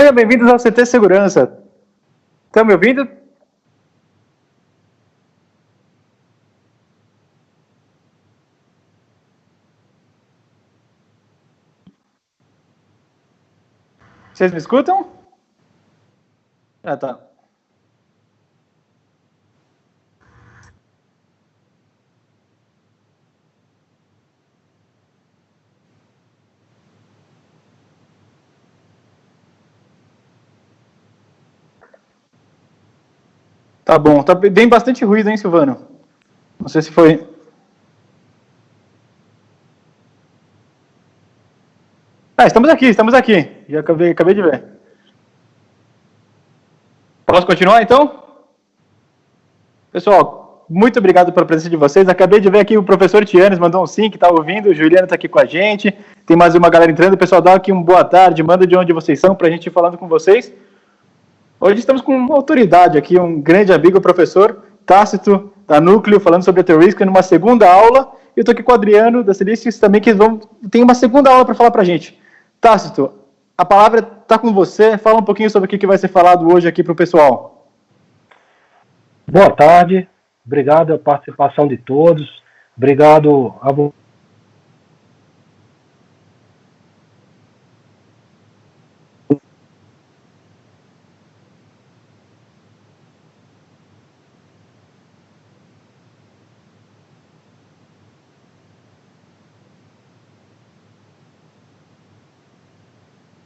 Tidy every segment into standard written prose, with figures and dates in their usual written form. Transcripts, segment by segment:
Sejam bem-vindos ao CT Segurança. Estão me ouvindo? Vocês me escutam? Ah, tá. Tá bom. Tá bem bastante ruído, hein, Silvano? Não sei se foi... estamos aqui. Já acabei de ver. Posso continuar, então? Pessoal, muito obrigado pela presença de vocês. Acabei de ver aqui o professor Tianes mandou um sim, que está ouvindo. O Juliano está aqui com a gente. Tem mais uma galera entrando. Pessoal, dá aqui uma boa tarde. Manda de onde vocês são para a gente ir falando com vocês. Hoje estamos com uma autoridade aqui, um grande amigo, o professor Tácito, da Núcleo, falando sobre a T-Risk numa segunda aula. Eu estou aqui com o Adriano, da Celestis, também, que tem uma segunda aula para falar para a gente. Tácito, a palavra está com você. Fala um pouquinho sobre o que vai ser falado hoje aqui para o pessoal. Boa tarde, obrigado pela participação de todos, obrigado a você.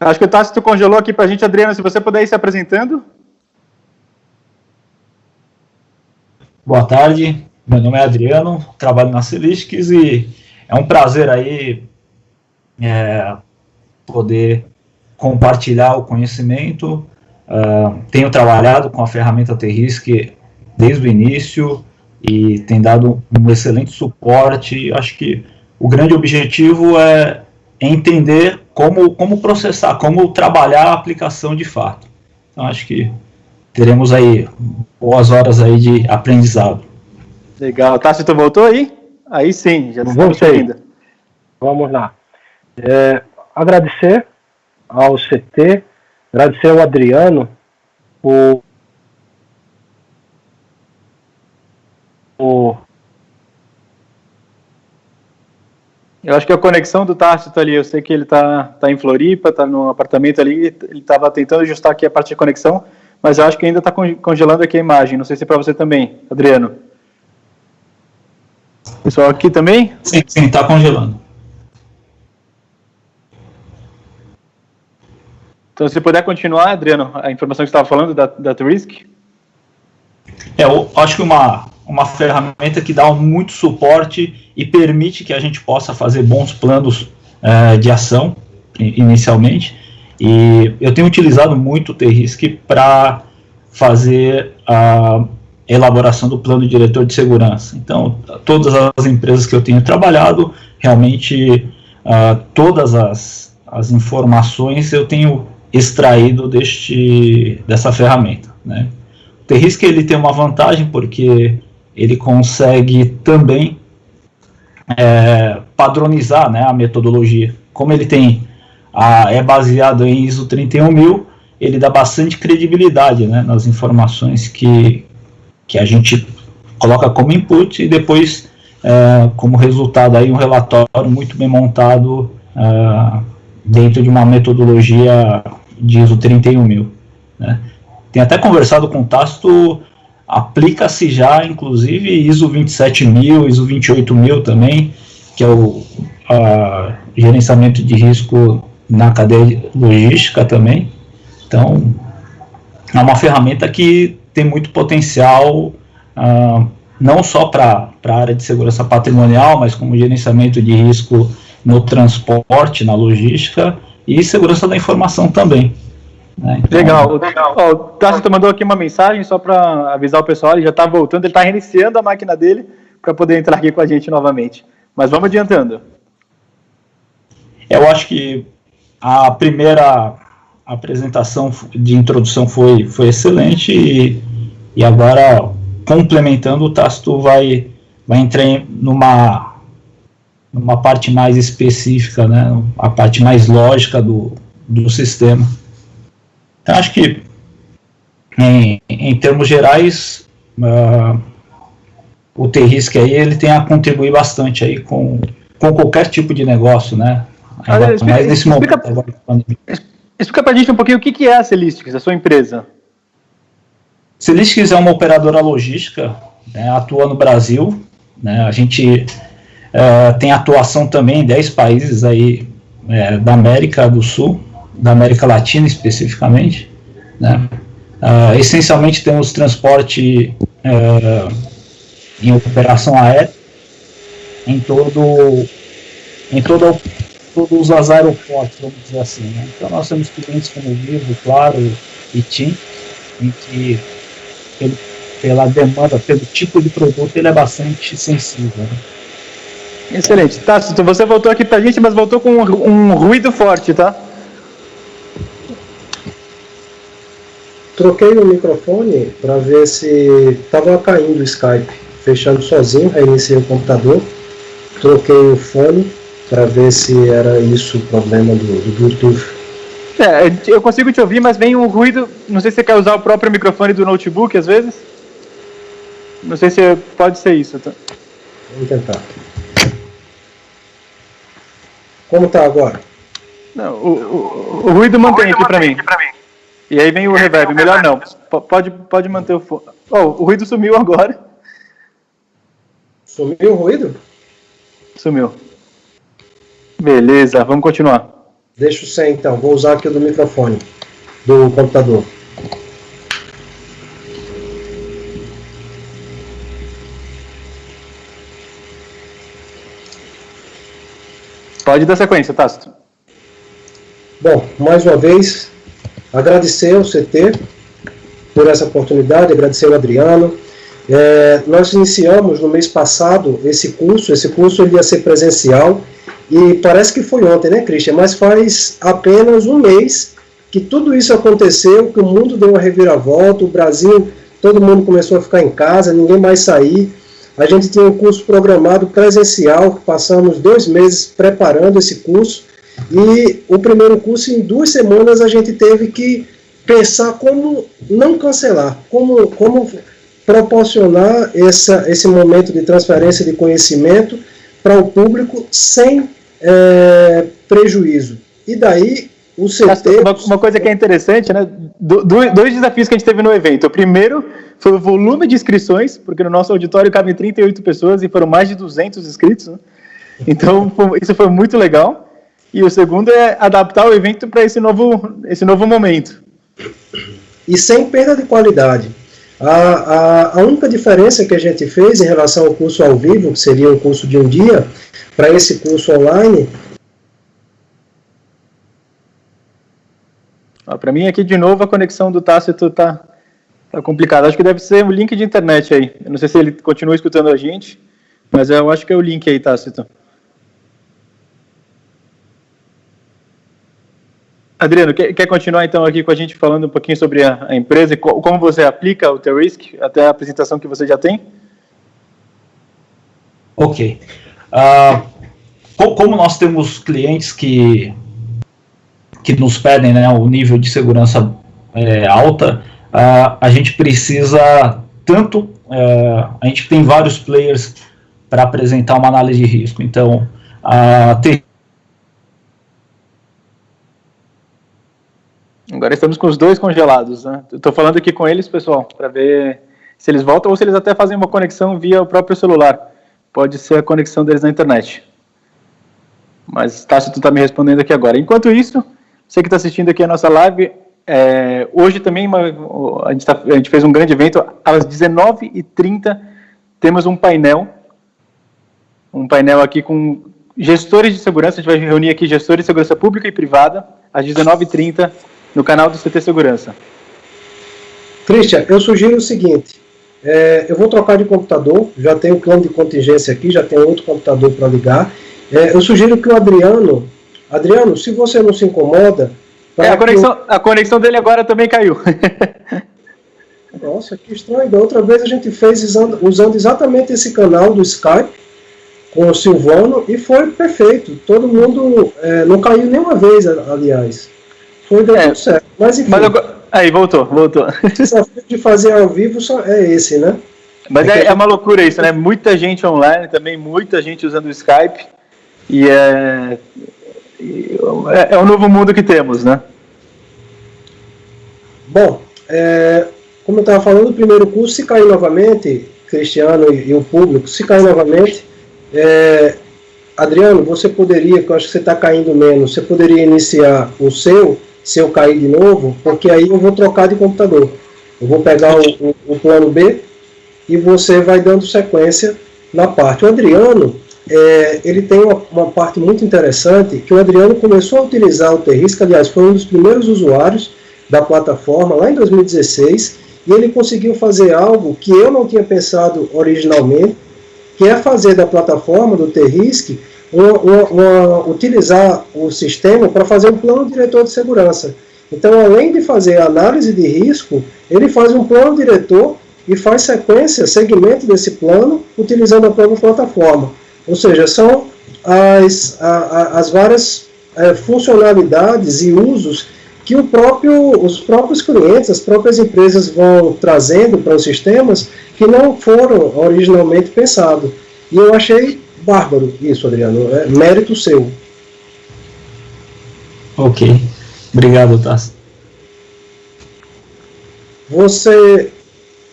Acho que o Tácito congelou aqui para a gente, Adriano, se você puder ir se apresentando. Boa tarde, meu nome é Adriano, trabalho na Celestis e é um prazer aí poder compartilhar o conhecimento. Tenho trabalhado com a ferramenta T-Risk desde o início e tem dado um excelente suporte. Acho que o grande objetivo é entender como processar, como trabalhar a aplicação de fato. Então, acho que teremos aí boas horas aí de aprendizado. Legal. Tácito voltou aí? Aí sim, já estamos ouvindo. Vamos lá. Agradecer ao CT, agradecer ao Adriano por Eu acho que a conexão do Tácito ali, eu sei que ele tá em Floripa, está no apartamento ali, ele estava tentando ajustar aqui a parte de conexão, mas eu acho que ainda está congelando aqui a imagem. Não sei se é para você também, Adriano. Pessoal aqui também? Sim, está congelando. Então, se puder continuar, Adriano, a informação que você estava falando da T-Risk. Eu acho que uma ferramenta que dá muito suporte e permite que a gente possa fazer bons planos de ação, inicialmente. E eu tenho utilizado muito o T-Risk para fazer a elaboração do plano diretor de segurança. Então, todas as empresas que eu tenho trabalhado, realmente, todas as informações eu tenho extraído dessa ferramenta, né? O T-Risk, ele tem uma vantagem porque ele consegue também padronizar, né, a metodologia. Como ele é baseado em ISO 31000, ele dá bastante credibilidade, né, nas informações que a gente coloca como input e depois, como resultado, aí, um relatório muito bem montado dentro de uma metodologia de ISO 31000, né. Tem até conversado com o Tácito, aplica-se já, inclusive, ISO 27000, ISO 28000 também, que é o gerenciamento de risco na cadeia logística também. Então, é uma ferramenta que tem muito potencial, não só para a área de segurança patrimonial, mas como gerenciamento de risco no transporte, na logística e segurança da informação também. Né? Então, legal. O Tácito mandou aqui uma mensagem só para avisar o pessoal, ele já está voltando, ele está reiniciando a máquina dele para poder entrar aqui com a gente novamente. Mas vamos adiantando. Eu acho que a primeira apresentação de introdução foi excelente e agora, complementando, o Tácito vai entrar numa parte mais específica, né, a parte mais lógica do sistema. Então, acho que, em termos gerais, o T-Risk aí, ele tem a contribuir bastante aí com qualquer tipo de negócio, né? Mas nesse momento agora. Explica pra gente um pouquinho o que é a Celistics, a sua empresa. Celistics é uma operadora logística, né, atua no Brasil, né, a gente tem atuação também em 10 países aí, da América do Sul, da América Latina especificamente, né. Essencialmente temos transporte em operação aérea em todos os aeroportos, vamos dizer assim, né. Então nós temos clientes como Vivo, Claro e TIM, em que pela demanda, pelo tipo de produto, ele é bastante sensível, né? Excelente. Tácito, você voltou aqui pra gente, mas voltou com um ruído forte, tá? Troquei o microfone para ver se estava caindo o Skype, fechando sozinho, reiniciei o computador, troquei o fone para ver se era isso o problema do Bluetooth. Eu consigo te ouvir, mas vem um ruído. Não sei se você quer usar o próprio microfone do notebook, às vezes. Não sei se pode ser isso. Tá? Vamos tentar. Como tá agora? Não, o ruído mantém aqui para mim. E aí vem o reverb. Melhor não. Pode manter o fone. O ruído sumiu agora. Sumiu o ruído? Sumiu. Beleza, vamos continuar. Deixa o sem então, vou usar aqui o do microfone, do computador. Pode dar sequência, Tácito. Bom, mais uma vez, agradecer ao CT por essa oportunidade, agradecer ao Adriano. Nós iniciamos no mês passado esse curso ele ia ser presencial, e parece que foi ontem, né, Christian? Mas faz apenas um mês que tudo isso aconteceu, que o mundo deu uma reviravolta, o Brasil, todo mundo começou a ficar em casa, ninguém mais sair. A gente tinha um curso programado presencial, passamos 2 meses preparando esse curso, e o primeiro curso, em 2 semanas, a gente teve que pensar como não cancelar, como proporcionar esse momento de transferência de conhecimento para o público sem prejuízo. E daí o CT... Uma coisa que é interessante, né? 2 desafios que a gente teve no evento. O primeiro foi o volume de inscrições, porque no nosso auditório cabem 38 pessoas e foram mais de 200 inscritos, né? Então isso foi muito legal. E o segundo é adaptar o evento para esse novo momento. E sem perda de qualidade. A única diferença que a gente fez em relação ao curso ao vivo, que seria um curso de um dia, para esse curso online... Para mim aqui de novo a conexão do Tácito tá complicada. Acho que deve ser um link de internet aí. Eu não sei se ele continua escutando a gente, mas eu acho que é o link aí, Tácito. Adriano, quer continuar então aqui com a gente falando um pouquinho sobre a empresa e como você aplica o T-Risk, até a apresentação que você já tem? Ok. Como nós temos clientes que nos pedem, né, o nível de segurança alta, a gente precisa a gente tem vários players para apresentar uma análise de risco. Então, agora estamos com os 2 congelados, né? Estou falando aqui com eles, pessoal, para ver se eles voltam ou se eles até fazem uma conexão via o próprio celular. Pode ser a conexão deles na internet. Mas, Tácito está me respondendo aqui agora. Enquanto isso, você que está assistindo aqui a nossa live, hoje também a gente fez um grande evento. Às 19h30 temos um painel aqui com gestores de segurança. A gente vai reunir aqui gestores de segurança pública e privada às 19h30 no canal do CT Segurança. Christian, eu sugiro o seguinte, eu vou trocar de computador, já tenho o plano de contingência aqui, já tenho outro computador para ligar. Eu sugiro que o Adriano, se você não se incomoda... A conexão dele agora também caiu. Nossa, que estranho. Da outra vez a gente fez usando exatamente esse canal do Skype com o Silvano e foi perfeito. Todo mundo não caiu nenhuma vez, aliás. Foi tudo certo. Mas enfim. Aí, voltou. O desafio de fazer ao vivo só é esse, né? Mas é uma loucura isso, né? Muita gente online também, muita gente usando o Skype. E é um novo mundo que temos, né? Bom, como eu estava falando, o primeiro curso, se cair novamente, Cristiano e o público, se cair novamente, Adriano, você poderia, que eu acho que você está caindo menos, você poderia iniciar o seu, se eu cair de novo, porque aí eu vou trocar de computador. Eu vou pegar o plano B e você vai dando sequência na parte. O Adriano, ele tem uma parte muito interessante, que o Adriano começou a utilizar o T-Risc, aliás, foi um dos primeiros usuários da plataforma, lá em 2016, e ele conseguiu fazer algo que eu não tinha pensado originalmente, que é fazer da plataforma, do T-Risc, utilizar o sistema para fazer um plano diretor de segurança. Então, além de fazer análise de risco, ele faz um plano diretor e faz sequência, segmento desse plano, utilizando a própria plataforma. Ou seja, são as várias funcionalidades e usos que os próprios clientes, as próprias empresas vão trazendo para os sistemas que não foram originalmente pensados. E eu achei bárbaro isso, Adriano. É mérito seu. Ok. Obrigado, Tassi.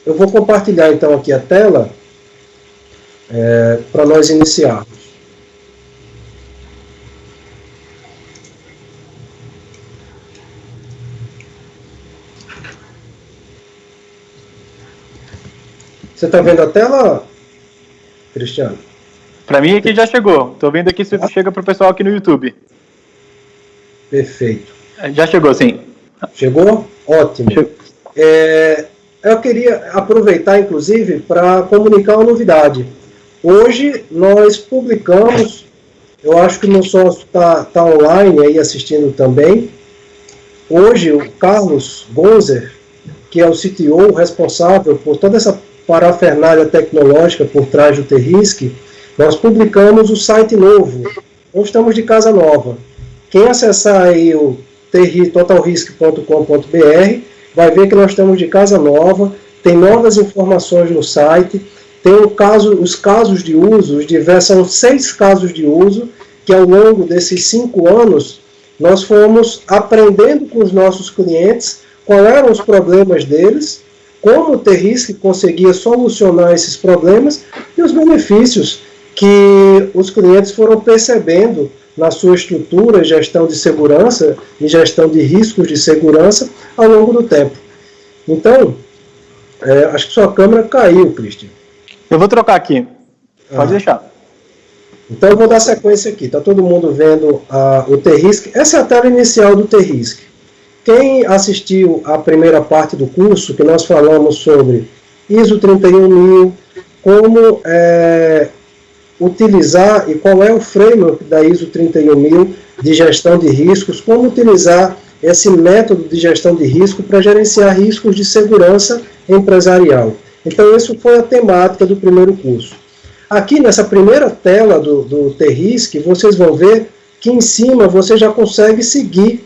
Eu vou compartilhar então aqui a tela para nós iniciarmos. Você está vendo a tela, Cristiano? Para mim aqui já chegou. Estou vendo aqui se chega para o pessoal aqui no YouTube. Perfeito. Já chegou, sim. Chegou? Ótimo. Eu queria aproveitar, inclusive, para comunicar uma novidade. Hoje nós publicamos, eu acho que o meu sócio está online aí assistindo também. Hoje o Carlos Gonzer, que é o CTO responsável por toda essa parafernália tecnológica por trás do T-Risc, nós publicamos o site novo. Então estamos de casa nova. Quem acessar aí o totalrisk.com.br vai ver que nós estamos de casa nova, tem novas informações no site, tem os casos de uso, são 6 casos de uso, que ao longo desses 5 anos nós fomos aprendendo com os nossos clientes quais eram os problemas deles, como o T-Risc conseguia solucionar esses problemas e os benefícios que os clientes foram percebendo na sua estrutura, gestão de segurança e gestão de riscos de segurança ao longo do tempo. Então, acho que sua câmera caiu, Cristian. Eu vou trocar aqui. Pode deixar. Então, eu vou dar sequência aqui. Está todo mundo vendo o T-Risc. Essa é a tela inicial do T-Risc. Quem assistiu à primeira parte do curso, que nós falamos sobre ISO 31000, como utilizar e qual é o framework da ISO 31000 de gestão de riscos, como utilizar esse método de gestão de risco para gerenciar riscos de segurança empresarial. Então, isso foi a temática do primeiro curso. Aqui nessa primeira tela do T-Risc, vocês vão ver que em cima você já consegue seguir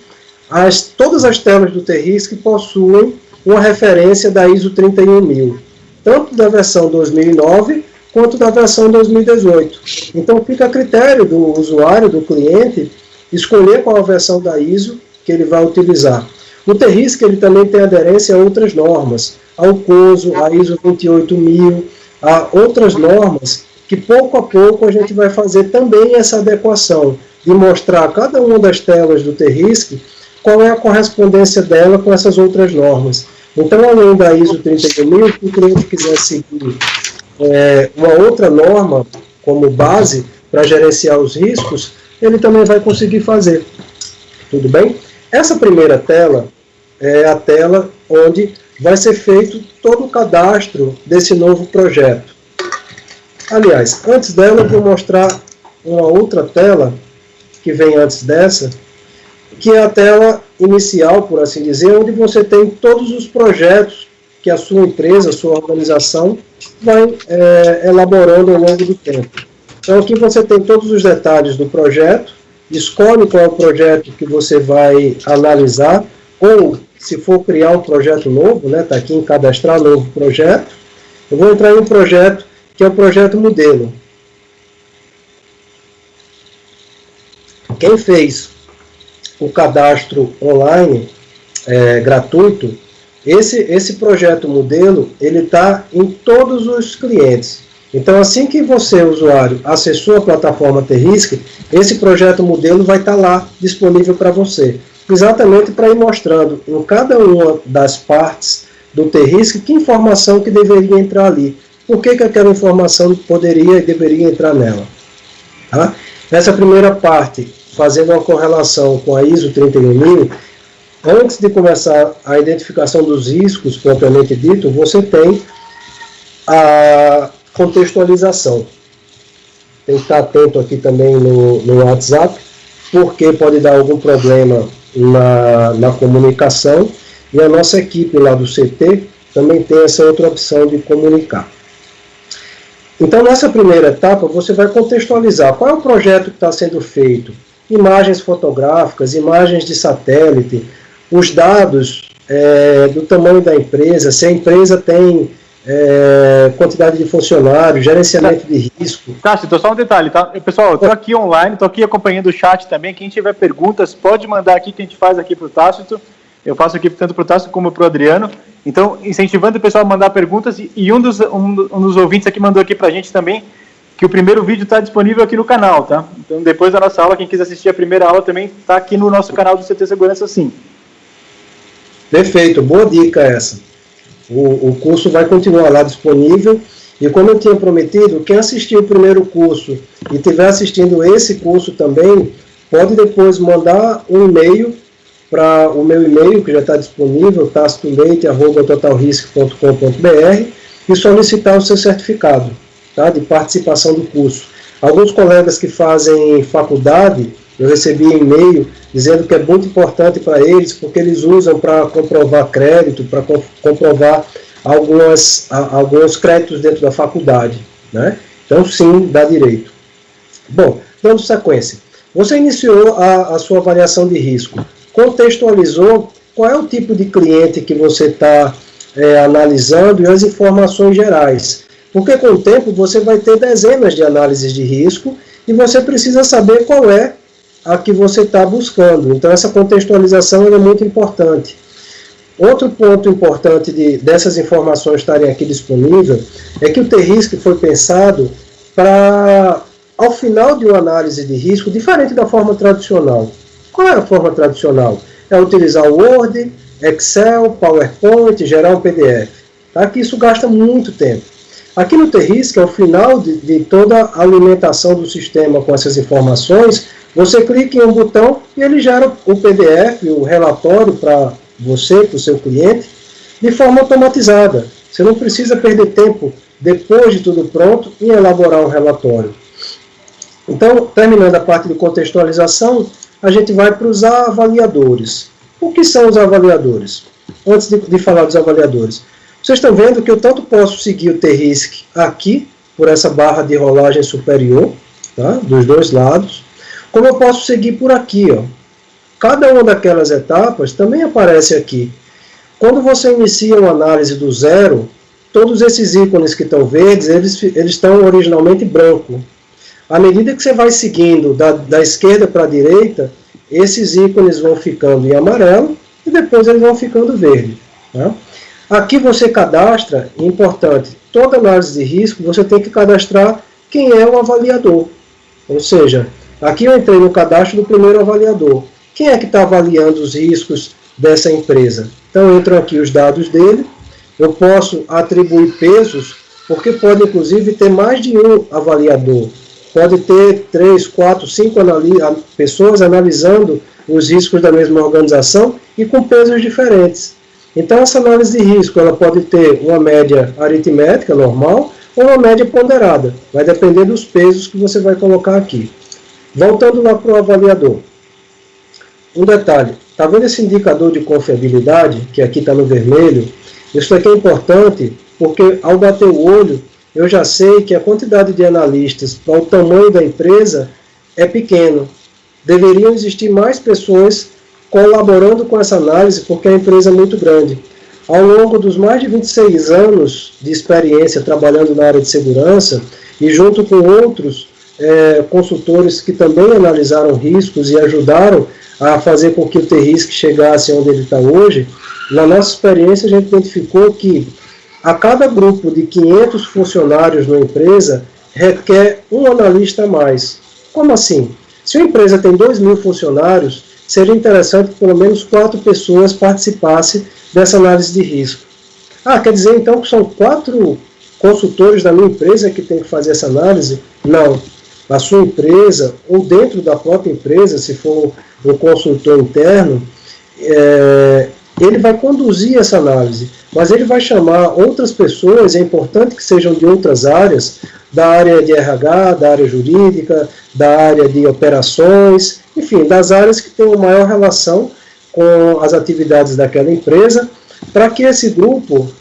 todas as telas do T-Risc possuem uma referência da ISO 31000, tanto da versão 2009 quanto da versão 2018. Então fica a critério do usuário, do cliente, escolher qual a versão da ISO que ele vai utilizar. O T-Risc ele também tem aderência a outras normas, ao COSO, a ISO 28000, a outras normas que pouco a pouco a gente vai fazer também essa adequação, de mostrar a cada uma das telas do T-Risc qual é a correspondência dela com essas outras normas. Então, além da ISO 31000, se o cliente quiser seguir uma outra norma como base para gerenciar os riscos, ele também vai conseguir fazer. Tudo bem? Essa primeira tela é a tela onde vai ser feito todo o cadastro desse novo projeto. Aliás, antes dela eu vou mostrar uma outra tela que vem antes dessa, que é a tela inicial, por assim dizer, onde você tem todos os projetos que a sua empresa, a sua organização vai elaborando ao longo do tempo. Então aqui você tem todos os detalhes do projeto, escolhe qual é o projeto que você vai analisar, ou se for criar um projeto novo, né, está aqui em cadastrar novo projeto, eu vou entrar em um projeto que é o projeto modelo. Quem fez o cadastro online gratuito, esse projeto modelo, ele está em todos os clientes. Então, assim que você, usuário, acessou a plataforma T-Risk, esse projeto modelo vai estar lá disponível para você, exatamente para ir mostrando em cada uma das partes do T-Risk que informação que deveria entrar ali, por que aquela informação poderia e deveria entrar nela. Tá? Nessa primeira parte, fazendo uma correlação com a ISO 31000, antes de começar a identificação dos riscos, propriamente dito, você tem a contextualização. Tem que estar atento aqui também no WhatsApp, porque pode dar algum problema na comunicação, e a nossa equipe lá do CT também tem essa outra opção de comunicar. Então, nessa primeira etapa, você vai contextualizar qual é o projeto que está sendo feito, imagens fotográficas, imagens de satélite, os dados do tamanho da empresa, se a empresa tem quantidade de funcionários, gerenciamento de risco. Cássio, então só um detalhe, tá? Pessoal, eu estou aqui online, estou aqui acompanhando o chat também. Quem tiver perguntas, pode mandar aqui que a gente faz aqui para o Tácito. Eu faço aqui tanto para o Tácito como para o Adriano. Então, incentivando o pessoal a mandar perguntas. E um dos ouvintes aqui mandou aqui para a gente também que o primeiro vídeo está disponível aqui no canal, tá? Então, depois da nossa aula, quem quiser assistir a primeira aula também está aqui no nosso canal do CT Segurança, sim. Perfeito, boa dica essa. O curso vai continuar lá disponível. E como eu tinha prometido, quem assistiu o primeiro curso e estiver assistindo esse curso também, pode depois mandar um e-mail para o meu e-mail, que já está disponível, tacitoleite@totalrisk.com.br, e solicitar o seu certificado, tá, de participação do curso. Alguns colegas que fazem faculdade, eu recebi e-mail dizendo que é muito importante para eles, porque eles usam para comprovar crédito, para comprovar alguns créditos dentro da faculdade, né? Então, sim, dá direito. Bom, dando sequência. Você iniciou a sua avaliação de risco, contextualizou qual é o tipo de cliente que você está analisando e as informações gerais. Porque com o tempo você vai ter dezenas de análises de risco e você precisa saber qual é a que você está buscando. Então essa contextualização é muito importante. Outro ponto importante dessas informações estarem aqui disponíveis é que o T-Risk foi pensado para, ao final de uma análise de risco, diferente da forma tradicional. Qual é a forma tradicional? É utilizar o Word, Excel, PowerPoint, gerar um PDF. Tá? Que isso gasta muito tempo. Aqui no T-Risk, ao final de toda a alimentação do sistema com essas informações, você clica em um botão e ele gera o PDF, o relatório para você, para o seu cliente, de forma automatizada. Você não precisa perder tempo, depois de tudo pronto, em elaborar um relatório. Então, terminando a parte de contextualização, a gente vai para os avaliadores. O que são os avaliadores? Antes de falar dos avaliadores, vocês estão vendo que eu tanto posso seguir o T-Risk aqui, por essa barra de rolagem superior, tá? Dos dois lados, como eu posso seguir por aqui, ó. Cada uma daquelas etapas também aparece aqui. Quando você inicia uma análise do zero, todos esses ícones que estão verdes, eles estão originalmente branco. À medida que você vai seguindo da esquerda para a direita, esses ícones vão ficando em amarelo e depois eles vão ficando verde. Tá? Aqui você cadastra, importante, toda análise de risco você tem que cadastrar quem é o avaliador. Ou seja, aqui eu entrei no cadastro do primeiro avaliador. Quem é que está avaliando os riscos dessa empresa? Então entram aqui os dados dele. Eu posso atribuir pesos, porque pode inclusive ter mais de um avaliador. Pode ter 3, 4, 5 pessoas analisando os riscos da mesma organização e com pesos diferentes. Então essa análise de risco ela pode ter uma média aritmética normal ou uma média ponderada. Vai depender dos pesos que você vai colocar aqui. Voltando lá para o avaliador. Um detalhe, está vendo esse indicador de confiabilidade, que aqui está no vermelho? Isso aqui é importante porque ao bater o olho, eu já sei que a quantidade de analistas para o tamanho da empresa é pequeno. Deveriam existir mais pessoas colaborando com essa análise, porque a empresa é muito grande. Ao longo dos mais de 26 anos de experiência trabalhando na área de segurança, e junto com outros consultores que também analisaram riscos e ajudaram a fazer com que o T-Risk chegasse onde ele está hoje, na nossa experiência a gente identificou que a cada grupo de 500 funcionários na empresa requer um analista a mais. Como assim? Se uma empresa tem 2.000 funcionários, seria interessante que pelo menos 4 pessoas participassem dessa análise de risco. Quer dizer então que são 4 consultores da minha empresa que tem que fazer essa análise? Não. A sua empresa, ou dentro da própria empresa, se for um consultor interno, ele vai conduzir essa análise, mas ele vai chamar outras pessoas, é importante que sejam de outras áreas, da área de RH, da área jurídica, da área de operações, enfim, das áreas que têm uma maior relação com as atividades daquela empresa, para que esse grupo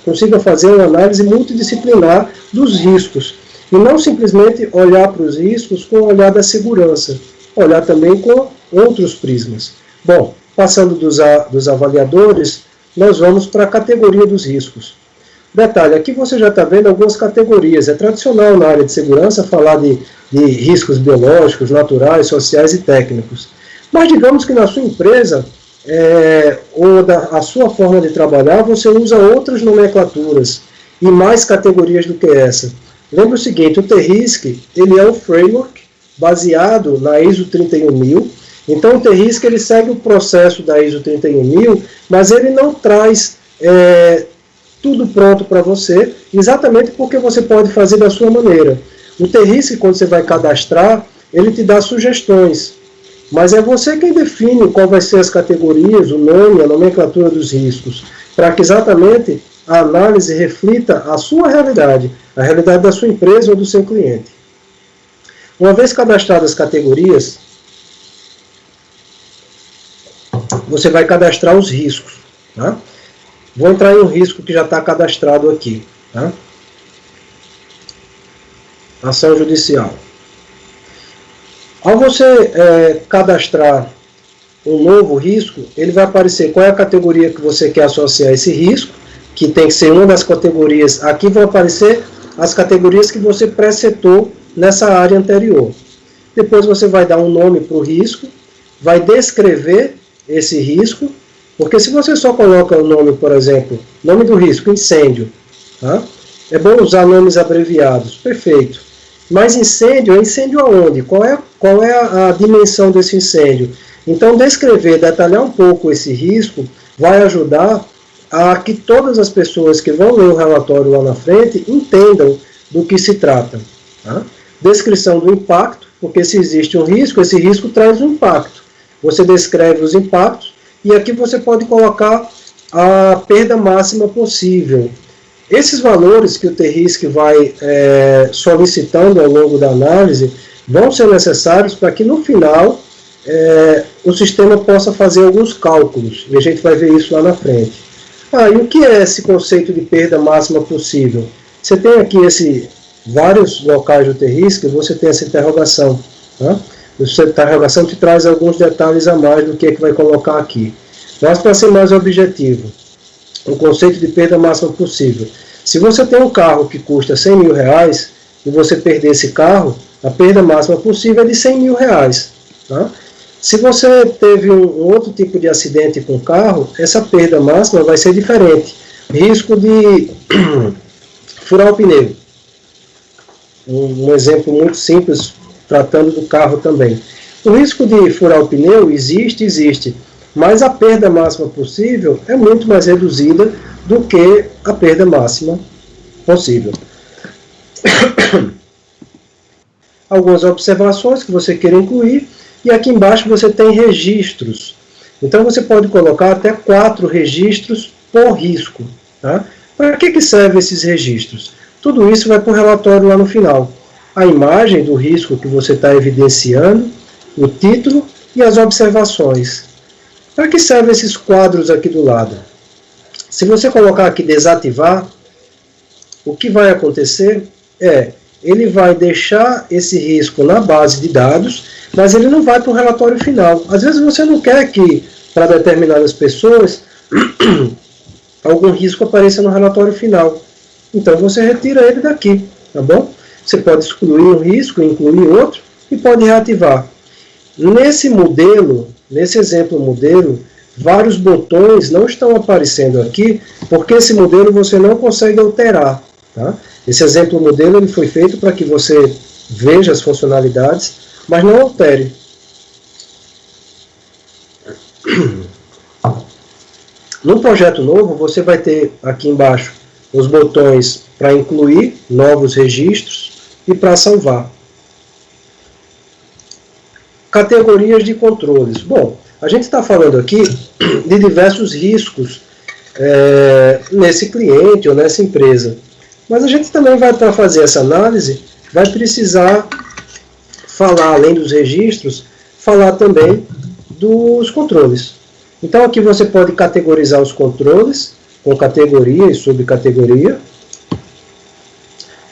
consiga fazer uma análise multidisciplinar dos riscos, e não simplesmente olhar para os riscos com o olhar da segurança, olhar também com outros prismas. Bom, passando dos avaliadores, nós vamos para a categoria dos riscos. Detalhe, aqui você já está vendo algumas categorias. É tradicional na área de segurança falar de riscos biológicos, naturais, sociais e técnicos. Mas digamos que na sua empresa, a sua forma de trabalhar, você usa outras nomenclaturas e mais categorias do que essa. Lembra o seguinte, o T-Risk, ele é um framework baseado na ISO 31000. Então o T-Risk ele segue o processo da ISO 31000, mas ele não traz tudo pronto para você, exatamente porque você pode fazer da sua maneira. O T-Risk, quando você vai cadastrar, ele te dá sugestões, mas é você quem define qual vai ser as categorias, o nome, a nomenclatura dos riscos, para que exatamente a análise reflita a sua realidade, a realidade da sua empresa ou do seu cliente. Uma vez cadastradas as categorias, você vai cadastrar os riscos. Tá? Vou entrar em um risco que já está cadastrado aqui. Tá? Ação judicial. Ao você cadastrar um novo risco, ele vai aparecer qual é a categoria que você quer associar esse risco, que tem que ser uma das categorias. Aqui vão aparecer as categorias que você presetou nessa área anterior. Depois você vai dar um nome para o risco, vai descrever esse risco, porque se você só coloca o nome, por exemplo, nome do risco, incêndio, tá? É bom usar nomes abreviados, perfeito. Mas incêndio, é incêndio aonde? Qual é a dimensão desse incêndio? Então, descrever, detalhar um pouco esse risco, vai ajudar a que todas as pessoas que vão ler o relatório lá na frente entendam do que se trata. Tá? Descrição do impacto, porque se existe um risco, esse risco traz um impacto. Você descreve os impactos, e aqui você pode colocar a perda máxima possível. Esses valores que o T-Risk vai solicitando ao longo da análise vão ser necessários para que no final o sistema possa fazer alguns cálculos, e a gente vai ver isso lá na frente. E o que é esse conceito de perda máxima possível? Você tem aqui vários locais do T-Risk, você tem essa interrogação. Tá? Essa interrogação te traz alguns detalhes a mais do que é que vai colocar aqui. Mas para ser mais objetivo, o conceito de perda máxima possível. Se você tem um carro que custa 100 mil reais e você perder esse carro, a perda máxima possível é de 100 mil reais. Tá? Se você teve um outro tipo de acidente com o carro, essa perda máxima vai ser diferente. Risco de furar o pneu. Um exemplo muito simples, tratando do carro também. O risco de furar o pneu existe, mas a perda máxima possível é muito mais reduzida do que a perda máxima possível. Algumas observações que você quer incluir, e aqui embaixo você tem registros. Então você pode colocar até 4 registros por risco. Tá? Para que servem esses registros? Tudo isso vai para o relatório lá no final. A imagem do risco que você está evidenciando, o título e as observações. Para que servem esses quadros aqui do lado? Se você colocar aqui desativar, o que vai acontecer é ele vai deixar esse risco na base de dados, mas ele não vai para o relatório final. Às vezes você não quer que, para determinadas pessoas, algum risco apareça no relatório final. Então você retira ele daqui, tá bom? Você pode excluir um risco, incluir outro, e pode reativar. Nesse modelo, nesse exemplo modelo, vários botões não estão aparecendo aqui, porque esse modelo você não consegue alterar. Tá? Esse exemplo modelo ele foi feito para que você veja as funcionalidades, mas não altere. No projeto novo, você vai ter aqui embaixo os botões para incluir novos registros e para salvar. Categorias de controles. Bom, a gente está falando aqui de diversos riscos nesse cliente ou nessa empresa. Mas a gente também vai, para fazer essa análise, vai precisar falar, além dos registros, falar também dos controles. Então aqui você pode categorizar os controles, com categoria e subcategoria.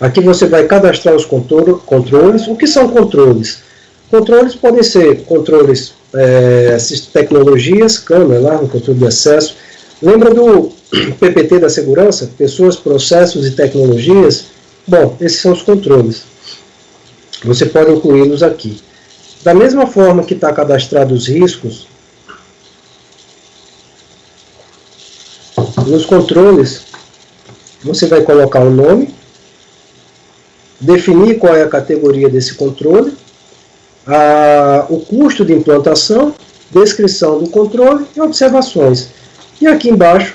Aqui você vai cadastrar os controles. O que são controles? Controles podem ser controles, tecnologias, câmera, alarme, controle de acesso. Lembra do PPT da segurança? Pessoas, processos e tecnologias? Bom, esses são os controles. Você pode incluí-los aqui. Da mesma forma que está cadastrado os riscos, nos controles, você vai colocar o nome, definir qual é a categoria desse controle, o custo de implantação, descrição do controle e observações. E aqui embaixo,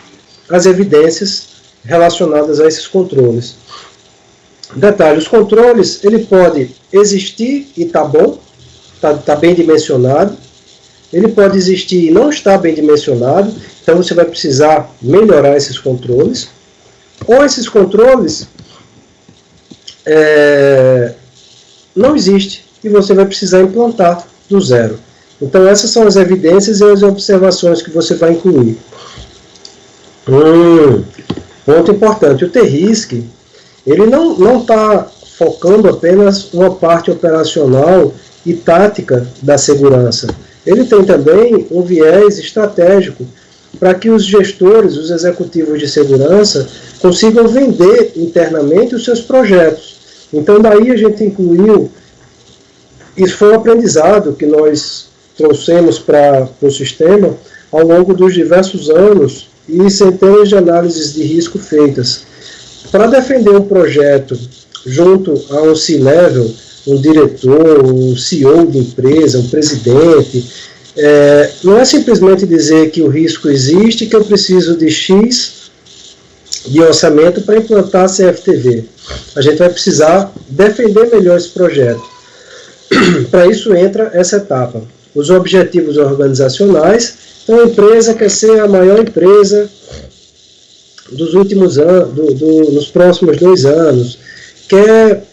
as evidências relacionadas a esses controles. Detalhe, os controles, ele pode existir e está bom, está bem dimensionado. Ele pode existir e não está bem dimensionado, então você vai precisar melhorar esses controles. Ou esses controles não existem e você vai precisar implantar do zero. Então essas são as evidências e as observações que você vai incluir. Ponto importante, o T-RISC, ele não está focando apenas uma parte operacional e tática da segurança. Ele tem também um viés estratégico para que os gestores, os executivos de segurança, consigam vender internamente os seus projetos. Então daí a gente incluiu, isso foi um aprendizado que nós trouxemos para o sistema ao longo dos diversos anos e centenas de análises de risco feitas. Para defender um projeto junto a um C-Level, um diretor, um CEO de empresa, um presidente, não é simplesmente dizer que o risco existe, que eu preciso de X de orçamento para implantar a CFTV. A gente vai precisar defender melhor esse projeto. Para isso entra essa etapa. Os objetivos organizacionais. Então a empresa quer ser a maior empresa dos últimos anos, nos próximos 2 anos. Quer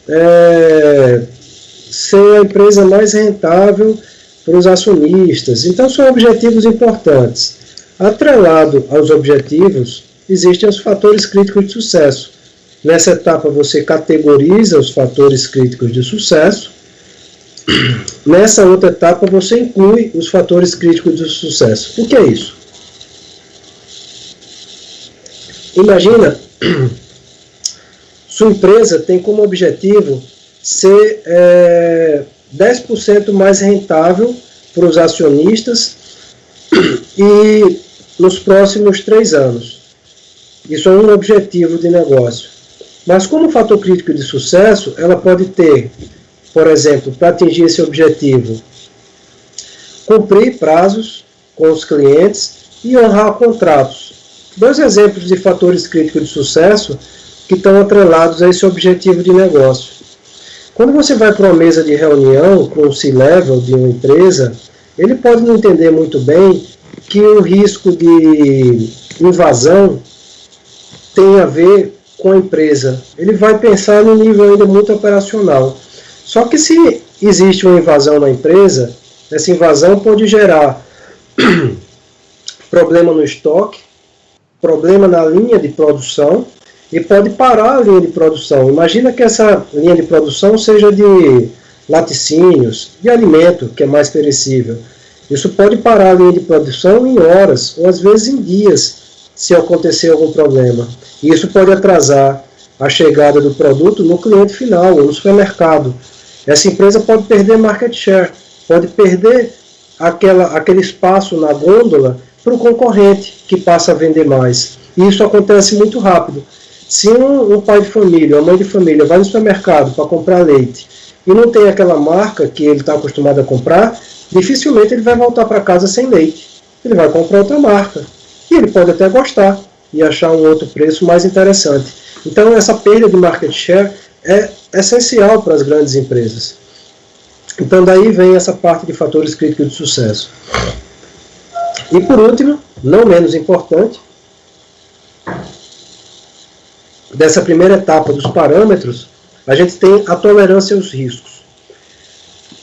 ser a empresa mais rentável para os acionistas. Então são objetivos importantes. Atrelado aos objetivos, existem os fatores críticos de sucesso. Nessa etapa você categoriza os fatores críticos de sucesso. Nessa outra etapa você inclui os fatores críticos de sucesso. O que é isso? Imagina, sua empresa tem como objetivo ser 10% mais rentável para os acionistas e nos próximos 3 anos. Isso é um objetivo de negócio. Mas como fator crítico de sucesso, ela pode ter, por exemplo, para atingir esse objetivo, cumprir prazos com os clientes e honrar contratos. 2 exemplos de fatores críticos de sucesso que estão atrelados a esse objetivo de negócio. Quando você vai para uma mesa de reunião com o C-Level de uma empresa, ele pode não entender muito bem que o risco de invasão tem a ver com a empresa. Ele vai pensar no nível ainda muito operacional. Só que se existe uma invasão na empresa, essa invasão pode gerar problema no estoque, problema na linha de produção e pode parar a linha de produção. Imagina que essa linha de produção seja de laticínios, de alimento, que é mais perecível. Isso pode parar a linha de produção em horas, ou às vezes em dias, se acontecer algum problema. E isso pode atrasar a chegada do produto no cliente final, ou no supermercado. Essa empresa pode perder market share, pode perder aquele espaço na gôndola para o concorrente, que passa a vender mais. E isso acontece muito rápido. Se um pai de família, uma mãe de família vai no supermercado para comprar leite e não tem aquela marca que ele está acostumado a comprar, dificilmente ele vai voltar para casa sem leite. Ele vai comprar outra marca. E ele pode até gostar e achar um outro preço mais interessante. Então, essa perda de market share é essencial para as grandes empresas. Então, daí vem essa parte de fatores críticos de sucesso. E, por último, não menos importante, dessa primeira etapa dos parâmetros, a gente tem a tolerância aos riscos.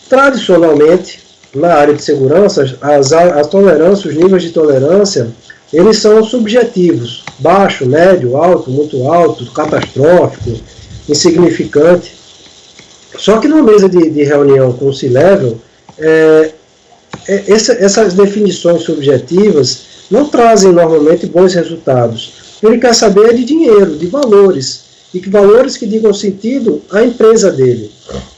Tradicionalmente, na área de segurança, as tolerâncias, os níveis de tolerância, eles são subjetivos, baixo, médio, alto, muito alto, catastrófico, insignificante. Só que numa mesa de reunião com o C-Level, essas definições subjetivas não trazem normalmente bons resultados. Ele quer saber de dinheiro, de valores, e que valores que digam sentido à empresa dele.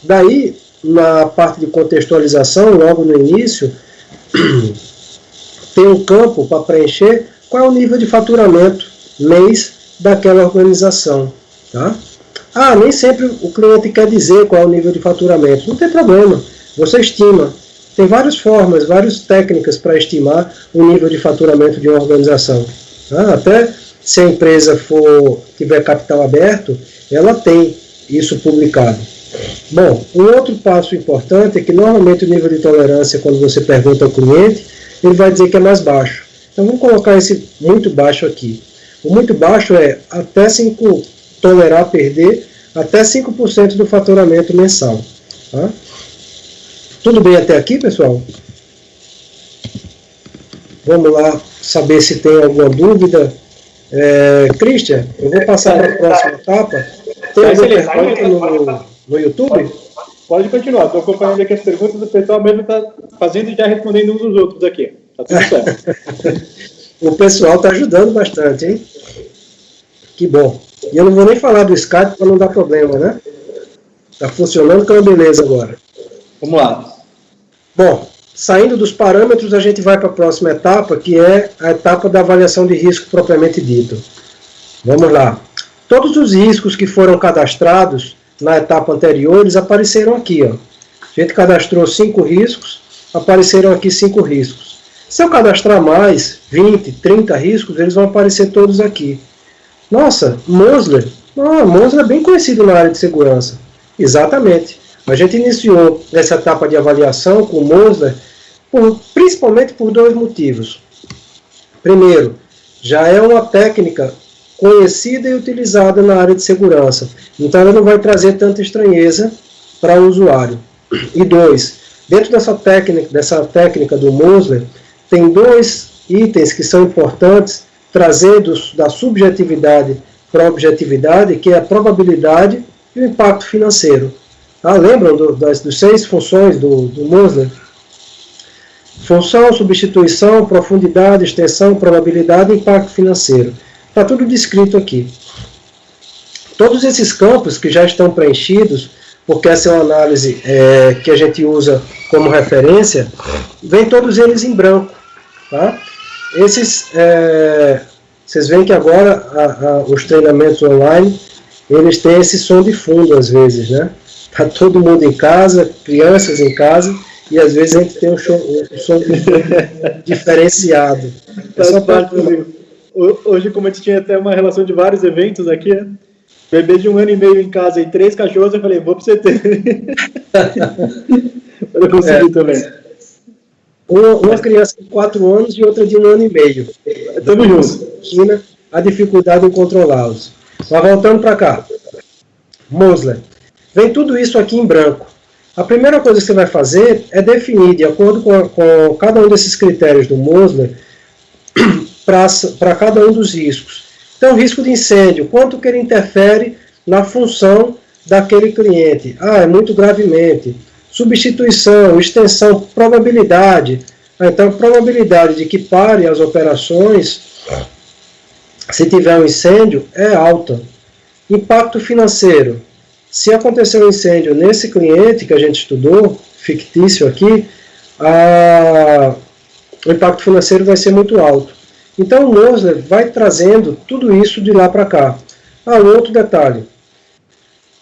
Daí, na parte de contextualização, logo no início, tem um campo para preencher qual é o nível de faturamento mês daquela organização. Tá? Nem sempre o cliente quer dizer qual é o nível de faturamento. Não tem problema, você estima. Tem várias formas, várias técnicas para estimar o nível de faturamento de uma organização. Tá? Até se a empresa tiver capital aberto, ela tem isso publicado. Bom, um outro passo importante é que normalmente o nível de tolerância, quando você pergunta ao cliente, ele vai dizer que é mais baixo. Então vamos colocar esse muito baixo aqui. O muito baixo é até tolerar perder até 5% do faturamento mensal. Tá? Tudo bem até aqui, pessoal? Vamos lá saber se tem alguma dúvida. Christian, eu vou passar para a próxima etapa. Tem alguma pergunta no YouTube? Pode continuar, estou acompanhando aqui as perguntas, o pessoal mesmo está fazendo e já respondendo uns dos outros aqui. Está tudo certo. O pessoal está ajudando bastante, hein? Que bom. E eu não vou nem falar do Skype para não dar problema, né? Está funcionando com a beleza agora. Vamos lá. Bom, saindo dos parâmetros, a gente vai para a próxima etapa, que é a etapa da avaliação de risco propriamente dito. Vamos lá. Todos os riscos que foram cadastrados na etapa anterior, eles apareceram aqui. Ó. A gente cadastrou 5 riscos, apareceram aqui 5 riscos. Se eu cadastrar mais, 20, 30 riscos, eles vão aparecer todos aqui. Nossa, Mosler. Mosler é bem conhecido na área de segurança. Exatamente. A gente iniciou essa etapa de avaliação com o Mosler, principalmente por 2 motivos. Primeiro, já é uma técnica conhecida e utilizada na área de segurança. Então ela não vai trazer tanta estranheza para o usuário. E 2, dentro dessa técnica do Mosler, tem 2 itens que são importantes trazer da subjetividade para a objetividade, que é a probabilidade e o impacto financeiro. Lembram das 6 funções do Mosler? Função, substituição, profundidade, extensão, probabilidade e impacto financeiro. Está tudo descrito aqui. Todos esses campos que já estão preenchidos, porque essa é uma análise que a gente usa como referência, vem todos eles em branco. Tá? Vocês veem que agora os treinamentos online, eles têm esse som de fundo às vezes, né? Está todo mundo em casa, crianças em casa, e às vezes a gente tem um som de fundo diferenciado. Hoje, como a gente tinha até uma relação de vários eventos aqui, né? Bebê de 1 ano e meio em casa e 3 cachorros, eu falei, vou para você ter. Eu consegui também. Uma criança de 4 anos e outra de 1 ano e meio. Estamos juntos. A dificuldade em controlá-los. Mas voltando para cá. Mosler. Vem tudo isso aqui em branco. A primeira coisa que você vai fazer é definir, de acordo com cada um desses critérios do Mosler, para cada um dos riscos. Então, risco de incêndio, quanto que ele interfere na função daquele cliente? É muito gravemente. Substituição, extensão, probabilidade. Então, a probabilidade de que pare as operações, se tiver um incêndio, é alta. Impacto financeiro. Se acontecer um incêndio nesse cliente que a gente estudou, fictício aqui, o impacto financeiro vai ser muito alto. Então o Mosler vai trazendo tudo isso de lá para cá. Outro detalhe.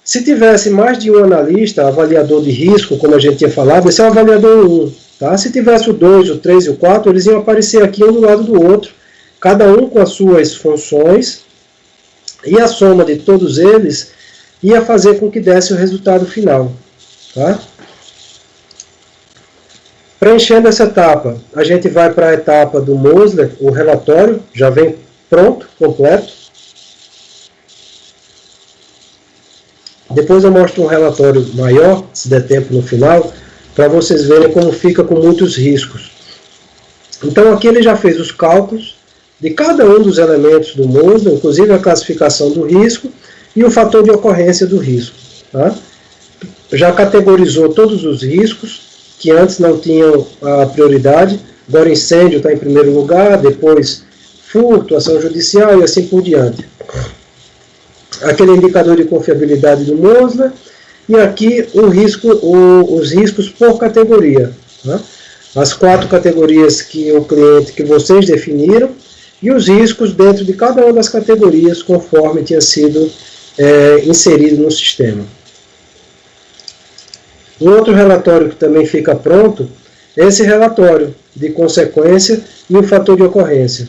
Se tivesse mais de um analista, avaliador de risco, como a gente tinha falado, esse é o avaliador 1. Tá? Se tivesse o 2, o 3 e o 4, eles iam aparecer aqui um do lado do outro, cada um com as suas funções, e a soma de todos eles ia fazer com que desse o resultado final. Tá? Preenchendo essa etapa, a gente vai para a etapa do Mosler, o relatório já vem pronto, completo. Depois eu mostro um relatório maior, se der tempo no final, para vocês verem como fica com muitos riscos. Então aqui ele já fez os cálculos de cada um dos elementos do Mosler, inclusive a classificação do risco e o fator de ocorrência do risco. Tá? Já categorizou todos os riscos que antes não tinham a prioridade, agora incêndio está em primeiro lugar, depois furto, ação judicial e assim por diante. Aquele indicador de confiabilidade do Mosler, e aqui os riscos por categoria. Né? As 4 categorias que o cliente, que vocês definiram, e os riscos dentro de cada uma das categorias, conforme tinha sido inserido no sistema. Um outro relatório que também fica pronto é esse relatório de consequência e o fator de ocorrência.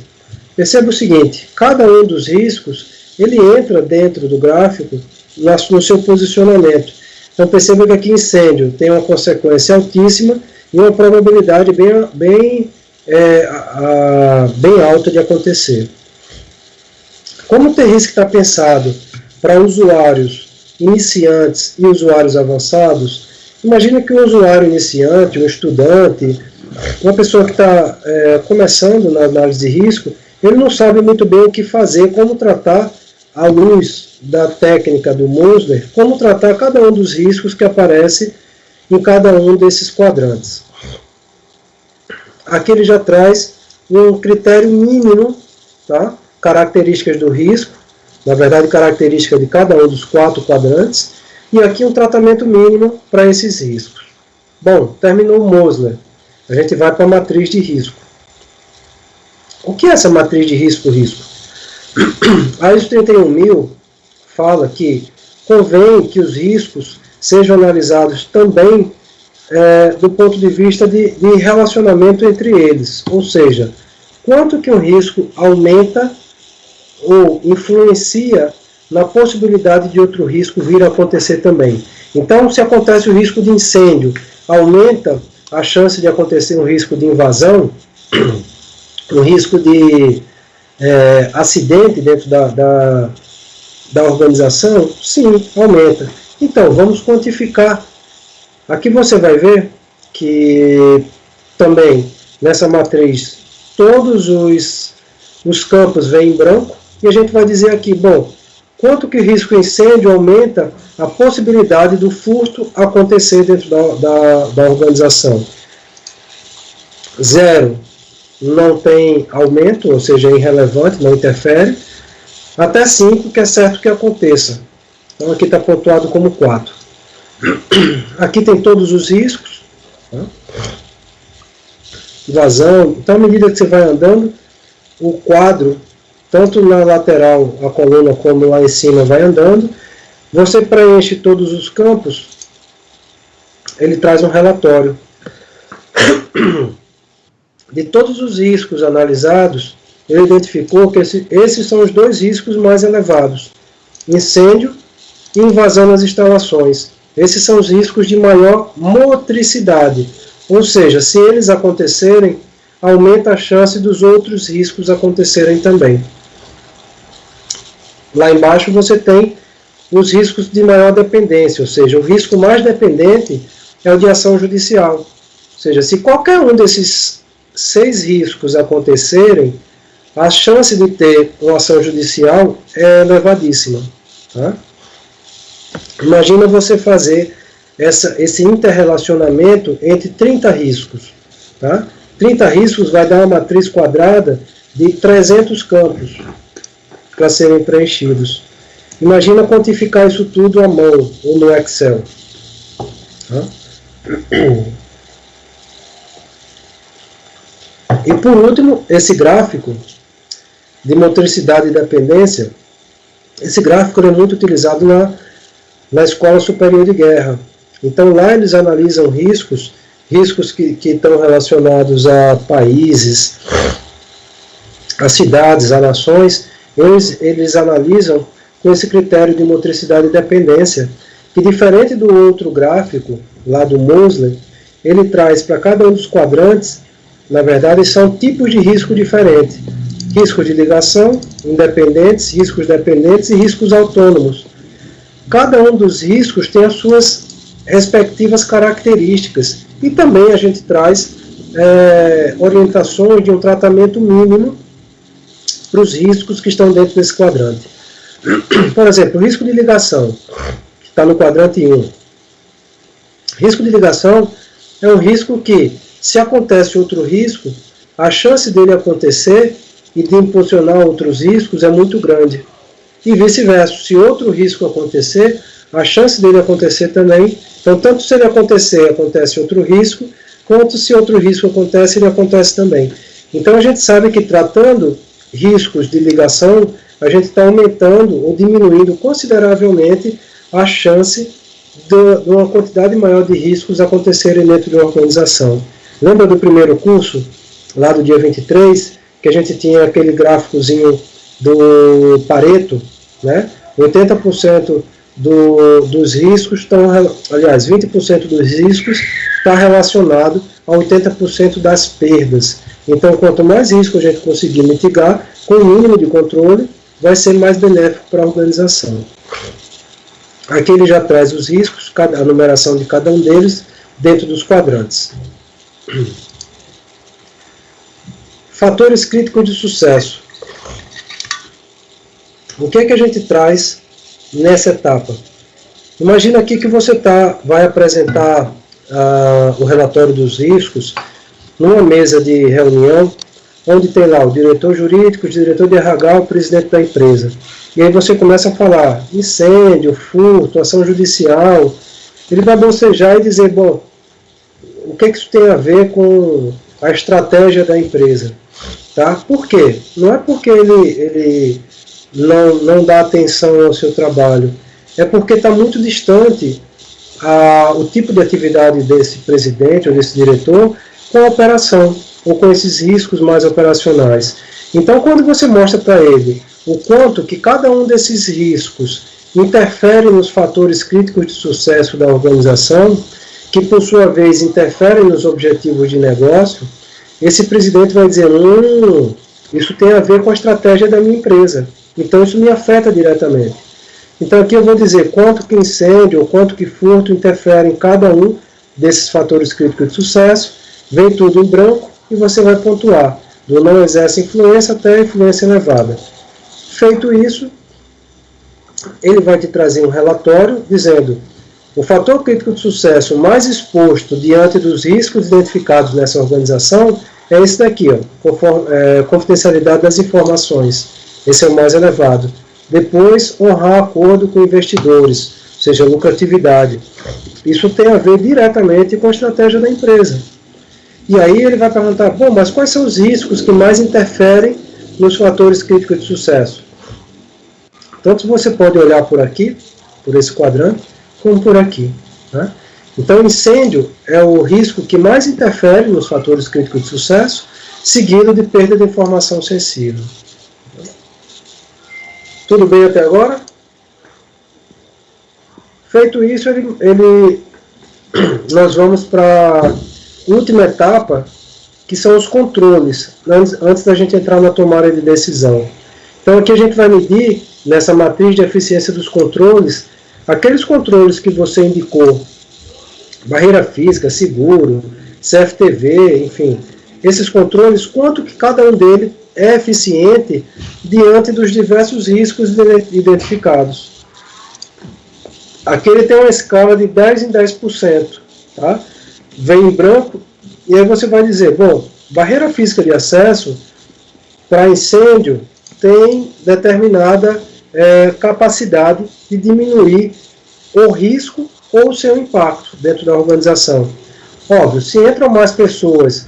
Perceba o seguinte, cada um dos riscos, ele entra dentro do gráfico no seu posicionamento. Então perceba que aqui incêndio tem uma consequência altíssima e uma probabilidade bem alta de acontecer. Como o T-Risk está pensado para usuários iniciantes e usuários avançados, imagina que um usuário iniciante, um estudante, uma pessoa que está começando na análise de risco, ele não sabe muito bem o que fazer, como tratar, à luz da técnica do Mosler, como tratar cada um dos riscos que aparece em cada um desses quadrantes. Aqui ele já traz um critério mínimo, tá? Características do risco, na verdade característica de cada um dos 4 quadrantes, e aqui um tratamento mínimo para esses riscos. Bom, terminou o Mosler. A gente vai para a matriz de risco. O que é essa matriz de risco-risco? A ISO 31000 fala que convém que os riscos sejam analisados também do ponto de vista de relacionamento entre eles. Ou seja, quanto que um risco aumenta ou influencia na possibilidade de outro risco vir a acontecer também. Então, se acontece o risco de incêndio, aumenta a chance de acontecer um risco de invasão, um risco de acidente dentro da organização? Sim, aumenta. Então, vamos quantificar. Aqui você vai ver que também nessa matriz todos os campos vêm em branco, e a gente vai dizer aqui, bom, quanto que o risco de incêndio aumenta a possibilidade do furto acontecer dentro da organização. 0 não tem aumento, ou seja, é irrelevante, não interfere. Até 5, que é certo que aconteça. Então aqui está pontuado como 4. Aqui tem todos os riscos. Tá? Vazão. Então, à medida que você vai andando, o quadro, tanto na lateral, a coluna, como lá em cima, vai andando. Você preenche todos os campos, ele traz um relatório. De todos os riscos analisados, ele identificou que esses são os 2 riscos mais elevados: incêndio e invasão nas instalações. Esses são os riscos de maior motricidade, ou seja, se eles acontecerem, aumenta a chance dos outros riscos acontecerem também. Lá embaixo você tem os riscos de maior dependência, ou seja, o risco mais dependente é o de ação judicial. Ou seja, se qualquer um desses 6 riscos acontecerem, a chance de ter uma ação judicial é elevadíssima. Tá? Imagina você fazer esse interrelacionamento entre 30 riscos. Tá? 30 riscos vai dar uma matriz quadrada de 300 campos para serem preenchidos. Imagina quantificar isso tudo à mão ou no Excel. Tá? E por último, esse gráfico de motricidade e dependência, esse gráfico é muito utilizado na Escola Superior de Guerra. Então lá eles analisam riscos que estão relacionados a países, a cidades, a nações. Eles analisam com esse critério de motricidade e dependência, que diferente do outro gráfico, lá do Mosley, ele traz para cada um dos quadrantes, na verdade, são tipos de risco diferentes. Riscos de ligação, independentes, riscos dependentes e riscos autônomos. Cada um dos riscos tem as suas respectivas características. E também a gente traz orientações de um tratamento mínimo para os riscos que estão dentro desse quadrante. Por exemplo, o risco de ligação, que está no quadrante 1. Risco de ligação é um risco que, se acontece outro risco, a chance dele acontecer e de impulsionar outros riscos é muito grande. E vice-versa, se outro risco acontecer, a chance dele acontecer também. Então, tanto se ele acontecer, acontece outro risco, quanto se outro risco acontece, ele acontece também. Então, a gente sabe que tratando riscos de ligação, a gente está aumentando ou diminuindo consideravelmente a chance de uma quantidade maior de riscos acontecerem dentro de uma organização. Lembra do primeiro curso, lá do dia 23, que a gente tinha aquele gráficozinho do Pareto, né? 80% dos riscos estão, aliás, 20% dos riscos está relacionado a 80% das perdas. Então, quanto mais risco a gente conseguir mitigar, com o mínimo de controle, vai ser mais benéfico para a organização. Aqui ele já traz os riscos, a numeração de cada um deles, dentro dos quadrantes. Fatores críticos de sucesso. O que é que a gente traz nessa etapa? Imagina aqui que você vai apresentar o relatório dos riscos numa mesa de reunião, onde tem lá o diretor jurídico, o diretor de RH, o presidente da empresa. E aí você começa a falar incêndio, furto, ação judicial. Ele vai bocejar e dizer, bom, o que isso tem a ver com a estratégia da empresa? Tá? Por quê? Não é porque ele não dá atenção ao seu trabalho, é porque está muito distante o tipo de atividade desse presidente ou desse diretor com a operação, ou com esses riscos mais operacionais. Então, quando você mostra para ele o quanto que cada um desses riscos interfere nos fatores críticos de sucesso da organização, que por sua vez interferem nos objetivos de negócio, esse presidente vai dizer, isso tem a ver com a estratégia da minha empresa, então isso me afeta diretamente. Então aqui eu vou dizer quanto que incêndio ou quanto que furto interfere em cada um desses fatores críticos de sucesso, vem tudo em branco e você vai pontuar, do não exerce influência até a influência elevada. Feito isso, ele vai te trazer um relatório dizendo o fator crítico de sucesso mais exposto diante dos riscos identificados nessa organização é esse daqui, ó, confidencialidade das informações. Esse é o mais elevado. Depois, honrar acordo com investidores, ou seja, lucratividade. Isso tem a ver diretamente com a estratégia da empresa. E aí ele vai perguntar, bom, mas quais são os riscos que mais interferem nos fatores críticos de sucesso? Tanto você pode olhar por aqui, por esse quadrante, como por aqui. Né? Então, incêndio é o risco que mais interfere nos fatores críticos de sucesso, seguido de perda de informação sensível. Tudo bem até agora? Feito isso, nós vamos para a última etapa, que são os controles, antes da gente entrar na tomada de decisão. Então aqui a gente vai medir, nessa matriz de eficiência dos controles, aqueles controles que você indicou, barreira física, seguro, CFTV, enfim, esses controles, quanto que cada um deles é eficiente diante dos diversos riscos identificados. Aqui ele tem uma escala de 10 em 10%, tá? Vem em branco, e aí você vai dizer, bom, barreira física de acesso para incêndio tem determinada capacidade de diminuir o risco ou o seu impacto dentro da organização. Óbvio, se entram mais pessoas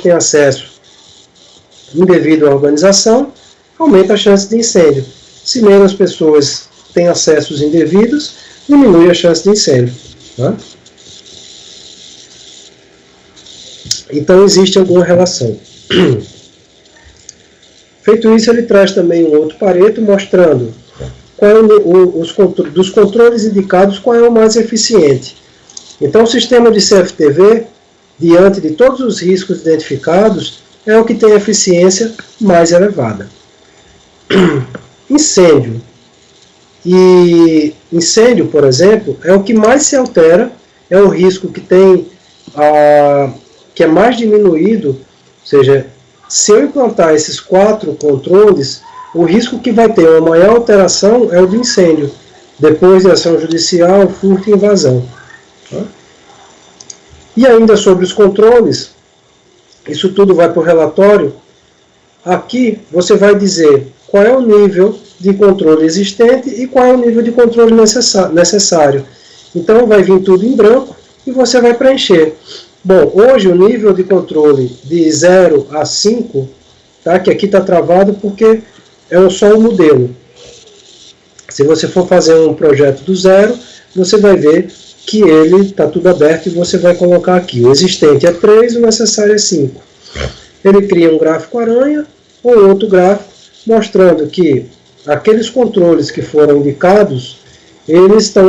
têm acesso indevido à organização, aumenta a chance de incêndio. Se menos pessoas têm acessos indevidos, diminui a chance de incêndio. Tá? Então existe alguma relação. Feito isso, ele traz também um outro Pareto mostrando qual é dos controles indicados, qual é o mais eficiente. Então o sistema de CFTV, diante de todos os riscos identificados, é o que tem eficiência mais elevada. Incêndio. E incêndio, por exemplo, é o que mais se altera, é o risco que tem que é mais diminuído, ou seja, se eu implantar esses 4 controles, o risco que vai ter uma maior alteração é o de incêndio, depois de ação judicial, furto e invasão. Tá? E ainda sobre os controles, isso tudo vai para o relatório. Aqui você vai dizer qual é o nível de controle existente e qual é o nível de controle necessário. Então vai vir tudo em branco e você vai preencher. Bom, hoje o nível de controle de 0 a 5, tá, que aqui está travado porque é só um modelo. Se você for fazer um projeto do zero, você vai ver que ele está tudo aberto e você vai colocar aqui. O existente é 3, o necessário é 5. Ele cria um gráfico aranha ou outro gráfico mostrando que aqueles controles que foram indicados, eles estão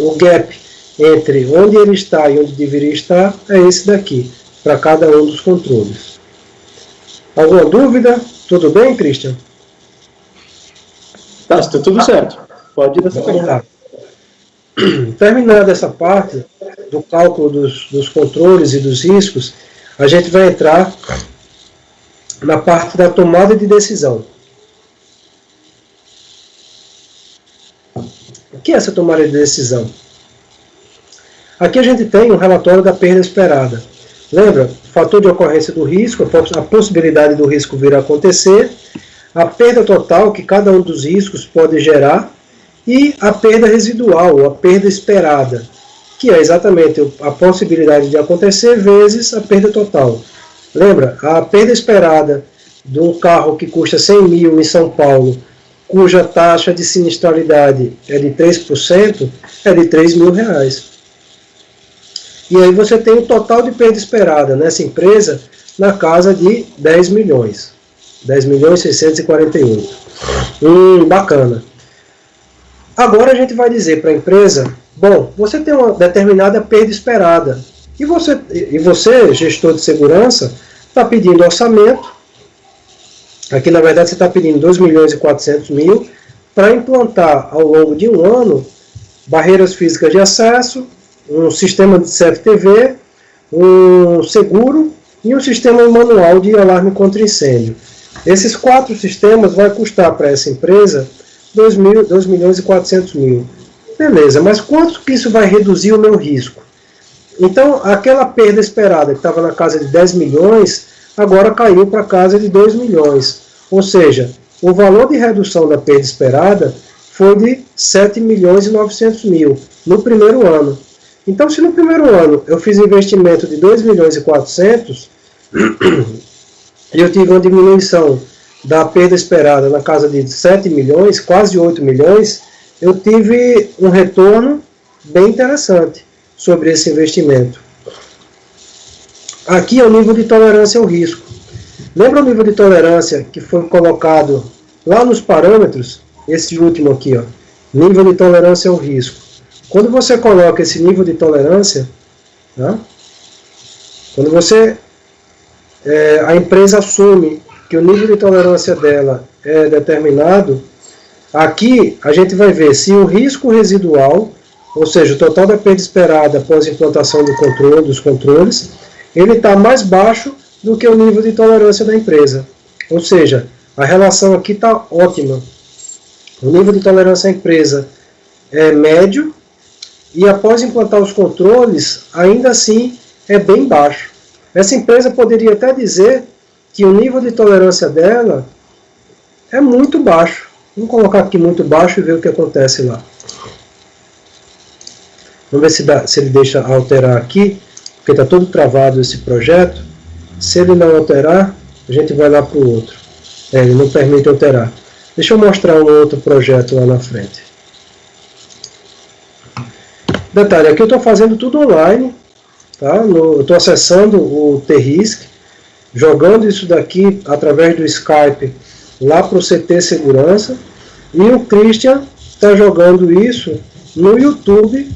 o gap entre onde ele está e onde deveria estar é esse daqui, para cada um dos controles. Alguma dúvida? Tudo bem, Christian? Tá, está tudo certo. Pode ir dessa forma. Terminada essa parte do cálculo dos controles e dos riscos, a gente vai entrar na parte da tomada de decisão. O que é essa tomada de decisão? Aqui a gente tem um relatório da perda esperada. Lembra? Fator de ocorrência do risco, a possibilidade do risco vir a acontecer, a perda total que cada um dos riscos pode gerar e a perda residual, a perda esperada, que é exatamente a possibilidade de acontecer vezes a perda total. Lembra? A perda esperada de um carro que custa 100 mil em São Paulo, cuja taxa de sinistralidade é de 3%, é de R$3 mil. E aí você tem o total de perda esperada nessa empresa na casa de 10 milhões. 10.648. Bacana. Agora a gente vai dizer para a empresa, bom, você tem uma determinada perda esperada. E você, gestor de segurança, está pedindo orçamento. Aqui, na verdade, você está pedindo 2.400.000 para implantar ao longo de um ano barreiras físicas de acesso, um sistema de CFTV, um seguro e um sistema manual de alarme contra incêndio. Esses 4 sistemas vão custar para essa empresa 2.400.000. Beleza, mas quanto que isso vai reduzir o meu risco? Então, aquela perda esperada que estava na casa de 10 milhões, agora caiu para a casa de 2 milhões. Ou seja, o valor de redução da perda esperada foi de 7.900.000 no primeiro ano. Então, se no primeiro ano eu fiz investimento de 2.400.000 e eu tive uma diminuição da perda esperada na casa de 7 milhões, quase 8 milhões, eu tive um retorno bem interessante sobre esse investimento. Aqui é o nível de tolerância ao risco. Lembra o nível de tolerância que foi colocado lá nos parâmetros? Esse último aqui, ó, nível de tolerância ao risco. Quando você coloca esse nível de tolerância, tá? Quando a empresa assume que o nível de tolerância dela é determinado, aqui a gente vai ver se o risco residual, ou seja, o total da perda esperada após a implantação dos controles, ele está mais baixo do que o nível de tolerância da empresa. Ou seja, a relação aqui está ótima. O nível de tolerância da empresa é médio e após implantar os controles, ainda assim é bem baixo. Essa empresa poderia até dizer que o nível de tolerância dela é muito baixo. Vamos colocar aqui muito baixo e ver o que acontece lá. Vamos ver se ele deixa alterar aqui, porque está todo travado esse projeto. Se ele não alterar, a gente vai lá para o outro. Ele não permite alterar. Deixa eu mostrar um outro projeto lá na frente. Detalhe, aqui eu estou fazendo tudo online. Tá? Eu estou acessando o T-Risk, jogando isso daqui através do Skype lá para o CT Segurança. E o Christian está jogando isso no YouTube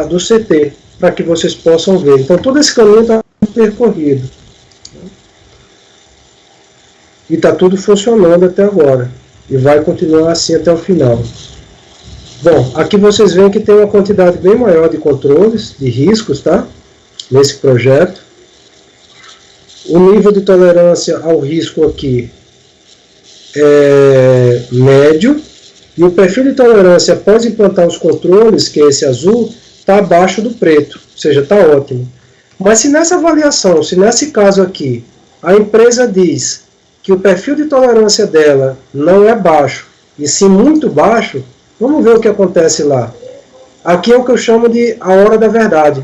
do CT, para que vocês possam ver. Então todo esse caminho está percorrido. E está tudo funcionando até agora. E vai continuar assim até o final. Bom, aqui vocês veem que tem uma quantidade bem maior de controles, de riscos, tá? Nesse projeto. O nível de tolerância ao risco aqui é médio. E o perfil de tolerância após implantar os controles, que é esse azul, está abaixo do preto. Ou seja, está ótimo. Mas se nessa avaliação, se nesse caso aqui, a empresa diz que o perfil de tolerância dela não é baixo, e sim muito baixo, vamos ver o que acontece lá. Aqui é o que eu chamo de a hora da verdade.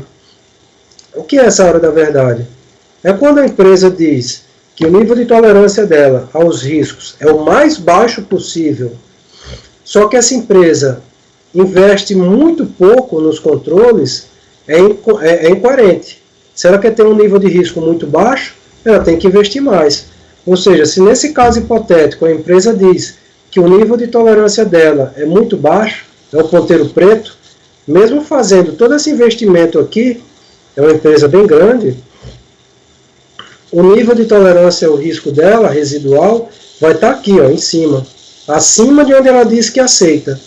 O que é essa hora da verdade? É quando a empresa diz que o nível de tolerância dela aos riscos é o mais baixo possível, só que essa empresa investe muito pouco nos controles, é incoerente. Se ela quer ter um nível de risco muito baixo, ela tem que investir mais. Ou seja, se nesse caso hipotético a empresa diz que o nível de tolerância dela é muito baixo, é o ponteiro preto, mesmo fazendo todo esse investimento aqui, é uma empresa bem grande, o nível de tolerância ao risco dela, residual, vai estar aqui, ó, em cima, acima de onde ela diz que aceita.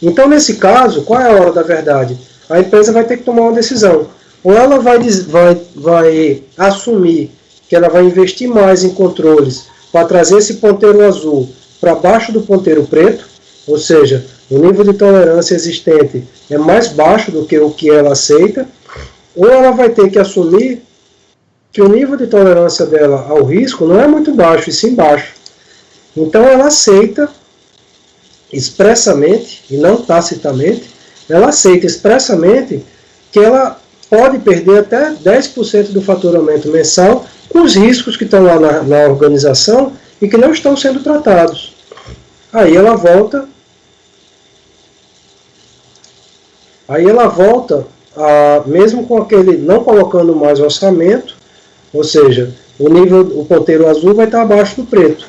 Então, nesse caso, qual é a hora da verdade? A empresa vai ter que tomar uma decisão. Ou ela vai assumir que ela vai investir mais em controles para trazer esse ponteiro azul para baixo do ponteiro preto, ou seja, o nível de tolerância existente é mais baixo do que o que ela aceita, ou ela vai ter que assumir que o nível de tolerância dela ao risco não é muito baixo, e sim baixo. Então ela aceita expressamente, e não tacitamente, ela aceita expressamente que ela pode perder até 10% do faturamento mensal com os riscos que estão lá na organização e que não estão sendo tratados. Aí ela volta mesmo com aquele, não colocando mais orçamento, ou seja, o ponteiro azul vai estar abaixo do preto,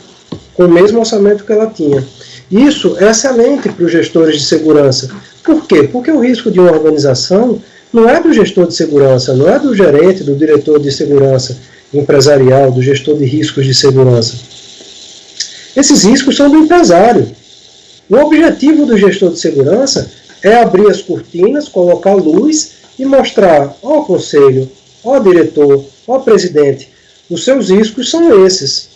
com o mesmo orçamento que ela tinha. Isso é excelente para os gestores de segurança. Por quê? Porque o risco de uma organização não é do gestor de segurança, não é do gerente, do diretor de segurança empresarial, do gestor de riscos de segurança. Esses riscos são do empresário. O objetivo do gestor de segurança é abrir as cortinas, colocar luz e mostrar ao conselho, ao diretor, ao presidente, os seus riscos são esses.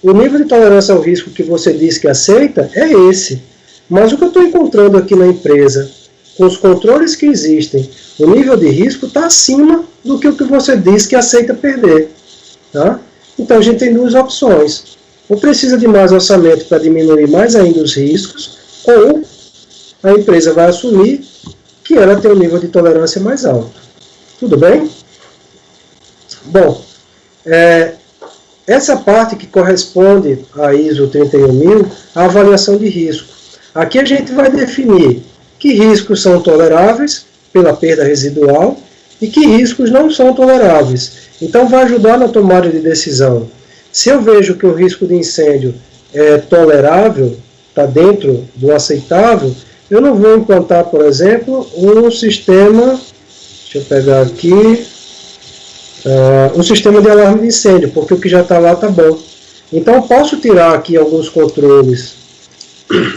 O nível de tolerância ao risco que você diz que aceita é esse. Mas o que eu estou encontrando aqui na empresa, com os controles que existem, o nível de risco está acima do que o que você diz que aceita perder. Tá? Então a gente tem duas opções. Ou precisa de mais orçamento para diminuir mais ainda os riscos, ou a empresa vai assumir que ela tem um nível de tolerância mais alto. Tudo bem? Bom, essa parte que corresponde à ISO 31000, a avaliação de risco. Aqui a gente vai definir que riscos são toleráveis pela perda residual e que riscos não são toleráveis. Então vai ajudar na tomada de decisão. Se eu vejo que o risco de incêndio é tolerável, está dentro do aceitável, eu não vou implantar, por exemplo, um sistema, deixa eu pegar aqui, um sistema de alarme de incêndio, porque o que já está lá está bom. Então eu posso tirar aqui alguns controles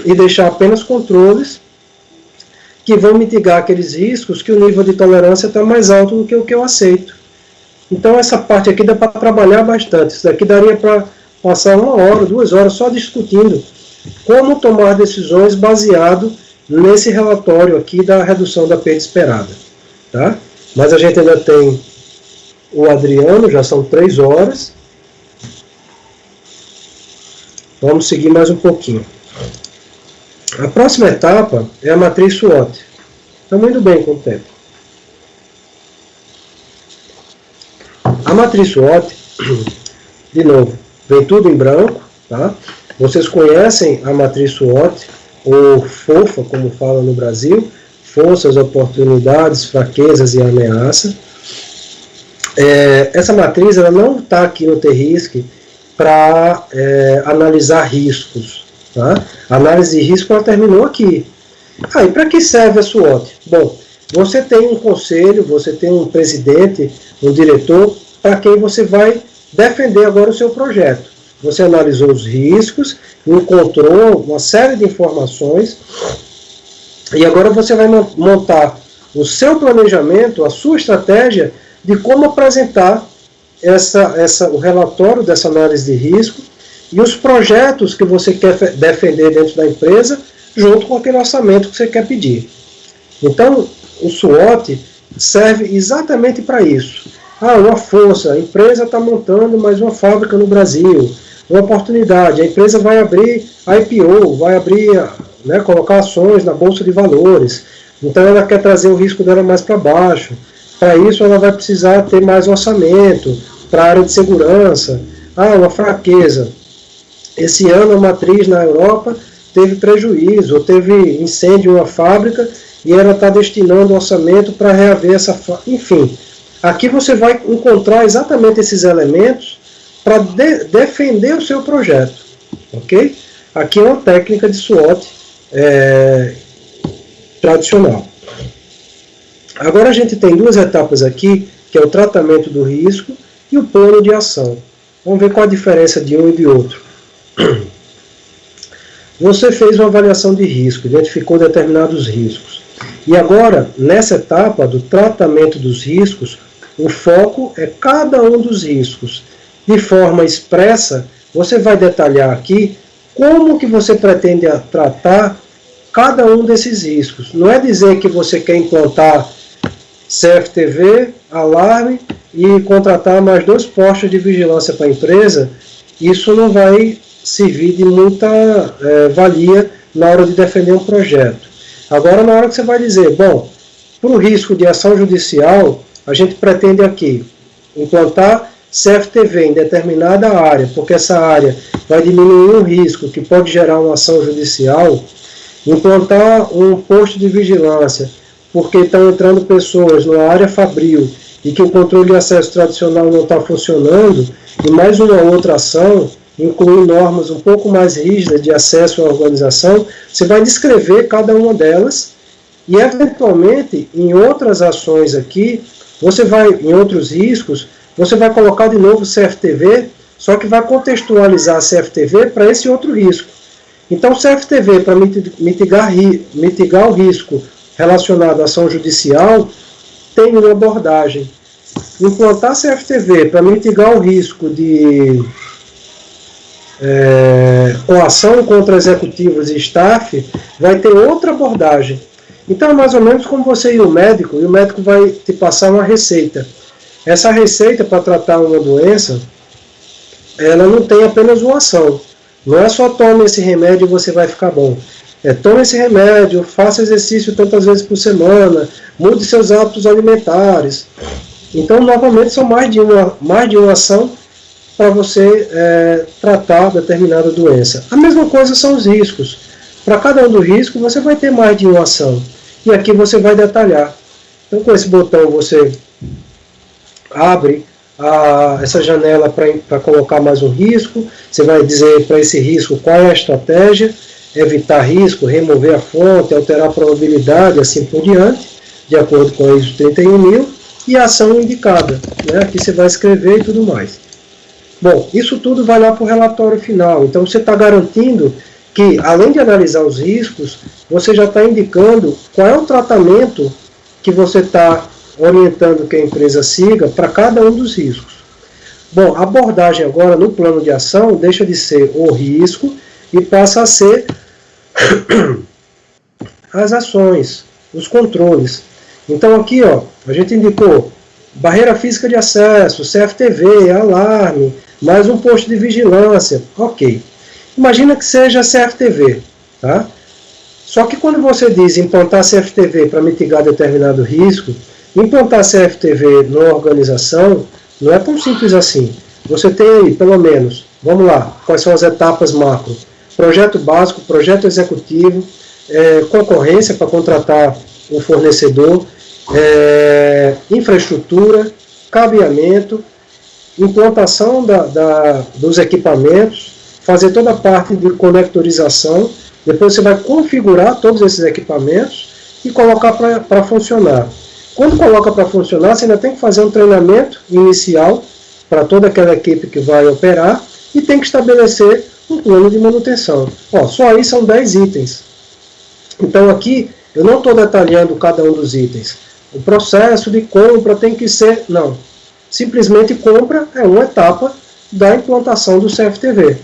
e deixar apenas controles que vão mitigar aqueles riscos que o nível de tolerância está mais alto do que o que eu aceito. Então essa parte aqui dá para trabalhar bastante. Isso daqui daria para passar 1 hora, 2 horas só discutindo como tomar decisões baseado nesse relatório aqui da redução da perda esperada. Tá? Mas a gente ainda tem o Adriano, já são 3 horas. Vamos seguir mais um pouquinho. A próxima etapa é a matriz SWOT. Estamos indo bem com o tempo. A matriz SWOT, de novo, vem tudo em branco. Tá? Vocês conhecem a matriz SWOT, ou FOFA, como fala no Brasil, forças, oportunidades, fraquezas e ameaças. Essa matriz ela não está aqui no T-RISC para analisar riscos. Tá? A análise de risco ela terminou aqui. E para que serve a SWOT? Bom, você tem um conselho, você tem um presidente, um diretor, para quem você vai defender agora o seu projeto. Você analisou os riscos, encontrou uma série de informações, e agora você vai montar o seu planejamento, a sua estratégia de como apresentar o relatório dessa análise de risco e os projetos que você quer defender dentro da empresa, junto com aquele orçamento que você quer pedir. Então, o SWOT serve exatamente para isso. Uma força, a empresa está montando mais uma fábrica no Brasil, uma oportunidade, a empresa vai abrir IPO, vai abrir, colocar ações na Bolsa de Valores, então ela quer trazer o risco dela mais para baixo. Para isso ela vai precisar ter mais orçamento para a área de segurança. Uma fraqueza. Esse ano a matriz na Europa teve prejuízo, ou teve incêndio em uma fábrica e ela está destinando orçamento para reaver essa fábrica. Enfim, aqui você vai encontrar exatamente esses elementos para defender o seu projeto. Ok? Aqui é uma técnica de SWOT tradicional. Agora a gente tem 2 etapas aqui, que é o tratamento do risco e o plano de ação. Vamos ver qual a diferença de um e de outro. Você fez uma avaliação de risco, identificou determinados riscos. E agora, nessa etapa do tratamento dos riscos, o foco é cada um dos riscos. De forma expressa, você vai detalhar aqui como que você pretende tratar cada um desses riscos. Não é dizer que você quer implantar CFTV, alarme e contratar mais 2 postos de vigilância para a empresa. Isso não vai servir de muita valia na hora de defender um projeto. Agora, na hora que você vai dizer, bom, para o risco de ação judicial, a gente pretende aqui implantar CFTV em determinada área, porque essa área vai diminuir um risco que pode gerar uma ação judicial, implantar um posto de vigilância, porque estão entrando pessoas na área fabril e que o controle de acesso tradicional não está funcionando, e mais uma outra ação, incluir normas um pouco mais rígidas de acesso à organização, você vai descrever cada uma delas e, eventualmente, em outras ações aqui, você vai, em outros riscos, você vai colocar de novo CFTV, só que vai contextualizar a CFTV para esse outro risco. Então, CFTV, para mitigar o risco relacionado à ação judicial, tem uma abordagem. Implantar CFTV para mitigar o risco de coação contra executivos e staff, vai ter outra abordagem. Então é mais ou menos como você ir ao médico, e o médico vai te passar uma receita. Essa receita para tratar uma doença, ela não tem apenas uma ação. Não é só tome esse remédio e você vai ficar bom. Tome esse remédio, faça exercício tantas vezes por semana, mude seus hábitos alimentares. Então, novamente, são mais de uma ação para você tratar determinada doença. A mesma coisa são os riscos. Para cada um dos riscos, você vai ter mais de uma ação. E aqui você vai detalhar. Então, com esse botão, você abre essa janela para colocar mais um risco. Você vai dizer para esse risco qual é a estratégia, evitar risco, remover a fonte, alterar a probabilidade, assim por diante, de acordo com a ISO 31000, e a ação indicada. Aqui você vai escrever e tudo mais. Bom, isso tudo vai lá para o relatório final. Então você está garantindo que, além de analisar os riscos, você já está indicando qual é o tratamento que você está orientando que a empresa siga para cada um dos riscos. Bom, a abordagem agora no plano de ação deixa de ser o risco e passa a ser as ações, os controles. Então aqui, ó, a gente indicou barreira física de acesso, CFTV, alarme, mais um posto de vigilância. Ok. Imagina que seja CFTV, tá? Só que quando você diz implantar CFTV para mitigar determinado risco, implantar CFTV numa organização não é tão simples assim. Você tem aí, pelo menos, vamos lá, quais são as etapas macro? Projeto básico, projeto executivo, concorrência para contratar o fornecedor, infraestrutura, cabeamento, implantação dos equipamentos, fazer toda a parte de conectorização, depois você vai configurar todos esses equipamentos e colocar para funcionar. Quando coloca para funcionar, você ainda tem que fazer um treinamento inicial para toda aquela equipe que vai operar e tem que estabelecer um plano de manutenção. Ó, só aí são 10 itens. Então aqui eu não estou detalhando cada um dos itens. O processo de compra tem que ser... Não. Simplesmente compra é uma etapa da implantação do CFTV.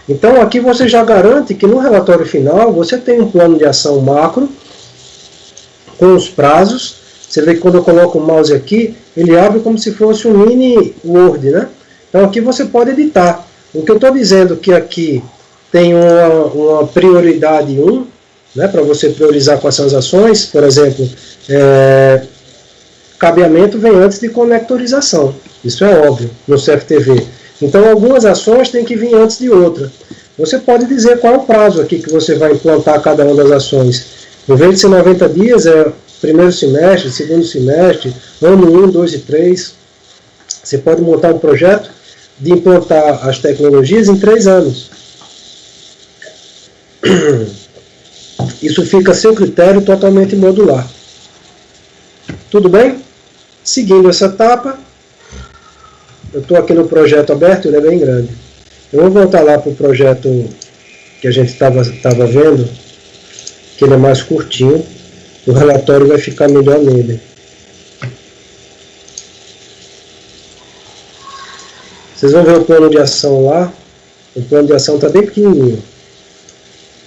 Então aqui você já garante que no relatório final você tem um plano de ação macro com os prazos. Você vê que quando eu coloco o mouse aqui, ele abre como se fosse um mini Word, né? Então aqui você pode editar. O que eu estou dizendo que aqui tem uma prioridade 1, né, para você priorizar quais são as ações, por exemplo, cabeamento vem antes de conectorização. Isso é óbvio no CFTV. Então algumas ações têm que vir antes de outra. Você pode dizer qual é o prazo aqui que você vai implantar cada uma das ações. Em vez de ser 90 dias, é primeiro semestre, segundo semestre, ano 1, 2 e 3. Você pode montar um projeto de implantar as tecnologias em 3 anos. Isso fica a seu critério totalmente modular. Tudo bem? Seguindo essa etapa, eu estou aqui no projeto aberto, ele é bem grande. Eu vou voltar lá para o projeto que a gente estava vendo, que ele é mais curtinho. O relatório vai ficar melhor nele. Vocês vão ver o plano de ação lá. O plano de ação está bem pequenininho.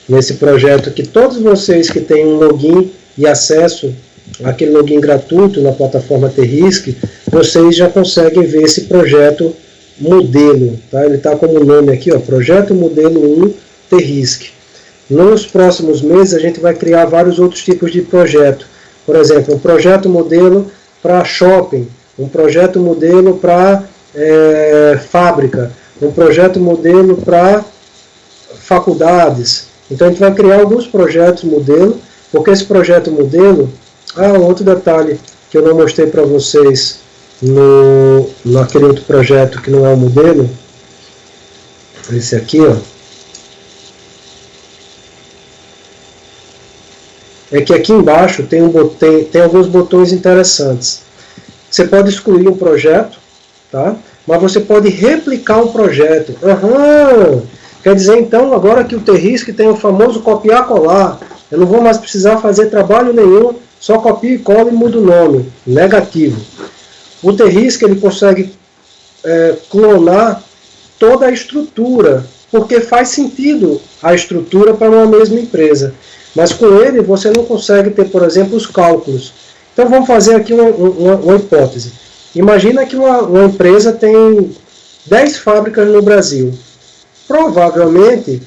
Nesse projeto aqui, todos vocês que têm um login e acesso àquele login gratuito na plataforma T-Risk, vocês já conseguem ver esse projeto modelo. Tá? Ele está como nome aqui, ó, Projeto Modelo 1 T-Risk. Nos próximos meses a gente vai criar vários outros tipos de projeto. Por exemplo, um projeto modelo para shopping, um projeto modelo para fábrica, um projeto modelo para faculdades. Então a gente vai criar alguns projetos modelo, porque esse projeto modelo... outro detalhe que eu não mostrei para vocês naquele outro projeto que não é o modelo, esse aqui, ó, é que aqui embaixo tem alguns botões interessantes. Você pode excluir um projeto, tá? Mas você pode replicar um projeto. Quer dizer, então, agora que o T-Risk tem o famoso copiar-colar, eu não vou mais precisar fazer trabalho nenhum, só copio e colo e mudo o nome. Negativo. O T-Risk ele consegue clonar toda a estrutura, porque faz sentido a estrutura para uma mesma empresa. Mas com ele você não consegue ter, por exemplo, os cálculos. Então vamos fazer aqui uma hipótese. Imagina que uma empresa tem 10 fábricas no Brasil. Provavelmente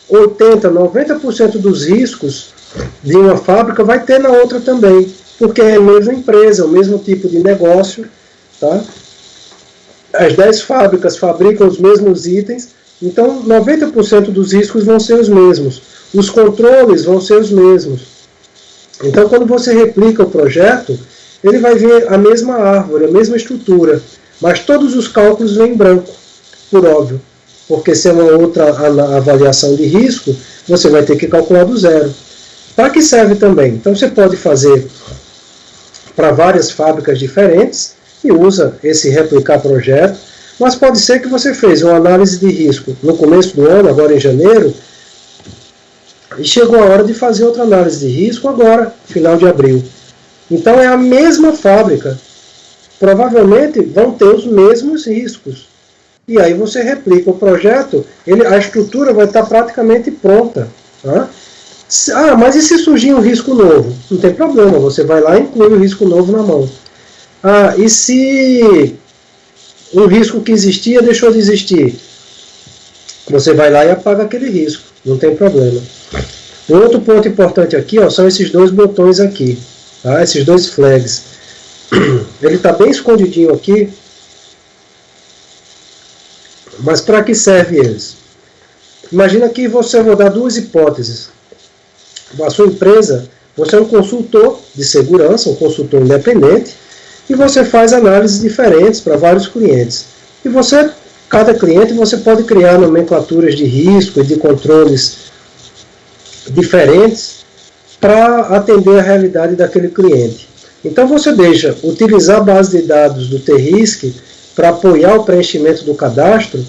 80, 90% dos riscos de uma fábrica vai ter na outra também, porque é a mesma empresa, o mesmo tipo de negócio, tá? As 10 fábricas fabricam os mesmos itens, então 90% dos riscos vão ser os mesmos, os controles vão ser os mesmos. Então quando você replica o projeto, ele vai ver a mesma árvore, a mesma estrutura, mas todos os cálculos vêm em branco, por óbvio, porque se é uma outra avaliação de risco, você vai ter que calcular do zero. Para que serve também? Então você pode fazer para várias fábricas diferentes e usa esse replicar projeto, mas pode ser que você fez uma análise de risco no começo do ano, agora em janeiro, e chegou a hora de fazer outra análise de risco agora, final de abril. Então é a mesma fábrica. Provavelmente vão ter os mesmos riscos. E aí você replica o projeto, a estrutura vai estar praticamente pronta. Tá? Mas e se surgir um risco novo? Não tem problema, você vai lá e inclui o risco novo na mão. E se um risco que existia deixou de existir? Você vai lá e apaga aquele risco, não tem problema. Um outro ponto importante aqui são esses dois botões aqui, tá? Esses dois flags. Ele está bem escondidinho aqui, mas para que serve eles? Imagina que você vai dar duas hipóteses. A sua empresa, você é um consultor de segurança, um consultor independente, e você faz análises diferentes para vários clientes. E cada cliente você pode criar nomenclaturas de risco e de controles diferentes para atender a realidade daquele cliente. Então você deixa utilizar a base de dados do T-Risk para apoiar o preenchimento do cadastro,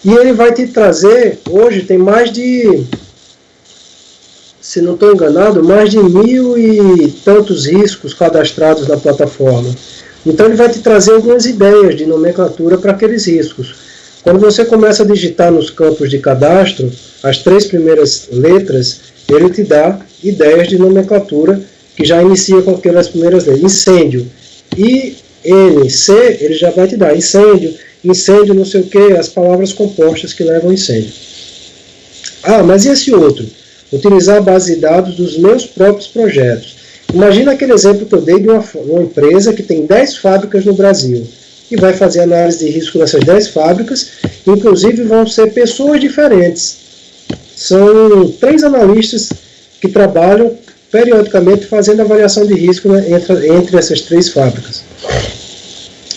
e ele vai te trazer, hoje tem mais de, se não estou enganado, mais de 1.000 e tantos riscos cadastrados na plataforma. Então ele vai te trazer algumas ideias de nomenclatura para aqueles riscos. Quando você começa a digitar nos campos de cadastro, as 3 primeiras letras, ele te dá ideias de nomenclatura que já inicia com aquelas primeiras letras. Incêndio. INC, ele já vai te dar incêndio, não sei o que, as palavras compostas que levam ao incêndio. Mas e esse outro? Utilizar a base de dados dos meus próprios projetos. Imagina aquele exemplo que eu dei de uma empresa que tem 10 fábricas no Brasil e vai fazer análise de risco nessas 10 fábricas, inclusive vão ser pessoas diferentes. São 3 analistas que trabalham periodicamente fazendo avaliação de risco, né, entre essas 3 fábricas.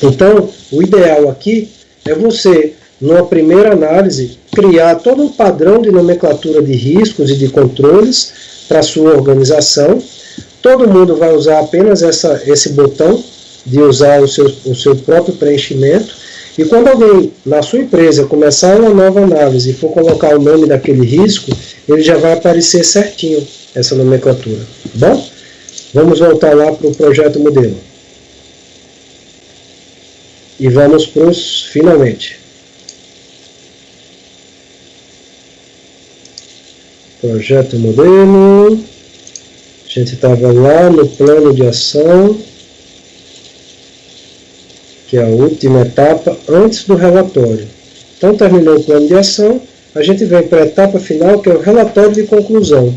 Então, o ideal aqui é você, numa primeira análise, criar todo um padrão de nomenclatura de riscos e de controles para a sua organização. Todo mundo vai usar apenas esse botão de usar o seu próprio preenchimento. E quando alguém na sua empresa começar uma nova análise e for colocar o nome daquele risco, ele já vai aparecer certinho essa nomenclatura. Bom, vamos voltar lá para o projeto modelo. E vamos para os finalmente. Projeto modelo. A gente estava lá no plano de ação, que é a última etapa antes do relatório. Então terminou o plano de ação, a gente vem para a etapa final, que é o relatório de conclusão.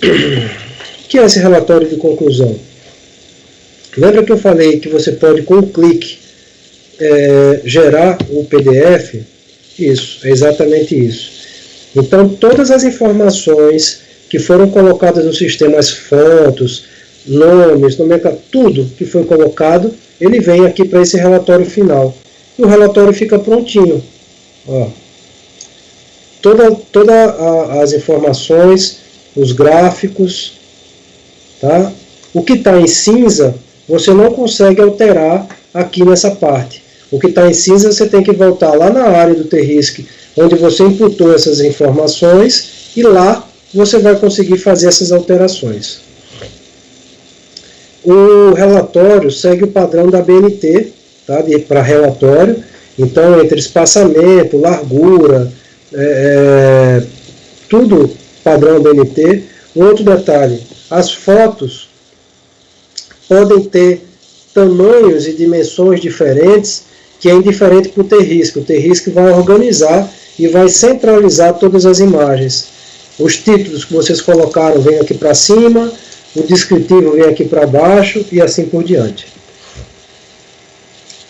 O que é esse relatório de conclusão? Lembra que eu falei que você pode, com um clique, gerar o PDF? Isso, é exatamente isso. Então, todas as informações que foram colocadas no sistema, as fotos, nomes, nomenclatura, tudo que foi colocado, ele vem aqui para esse relatório final. E o relatório fica prontinho. Todas as informações, os gráficos, tá? O que está em cinza, você não consegue alterar aqui nessa parte. O que está em cinza, você tem que voltar lá na área do T-Risk, onde você imputou essas informações, e lá você vai conseguir fazer essas alterações. O relatório segue o padrão da BNT, tá? Para relatório. Então, entre espaçamento, largura, tudo padrão BNT. Outro detalhe, as fotos podem ter tamanhos e dimensões diferentes, que é indiferente para o T-Risk. O T-Risk vai organizar e vai centralizar todas as imagens. Os títulos que vocês colocaram vêm aqui para cima, o descritivo vem aqui para baixo e assim por diante.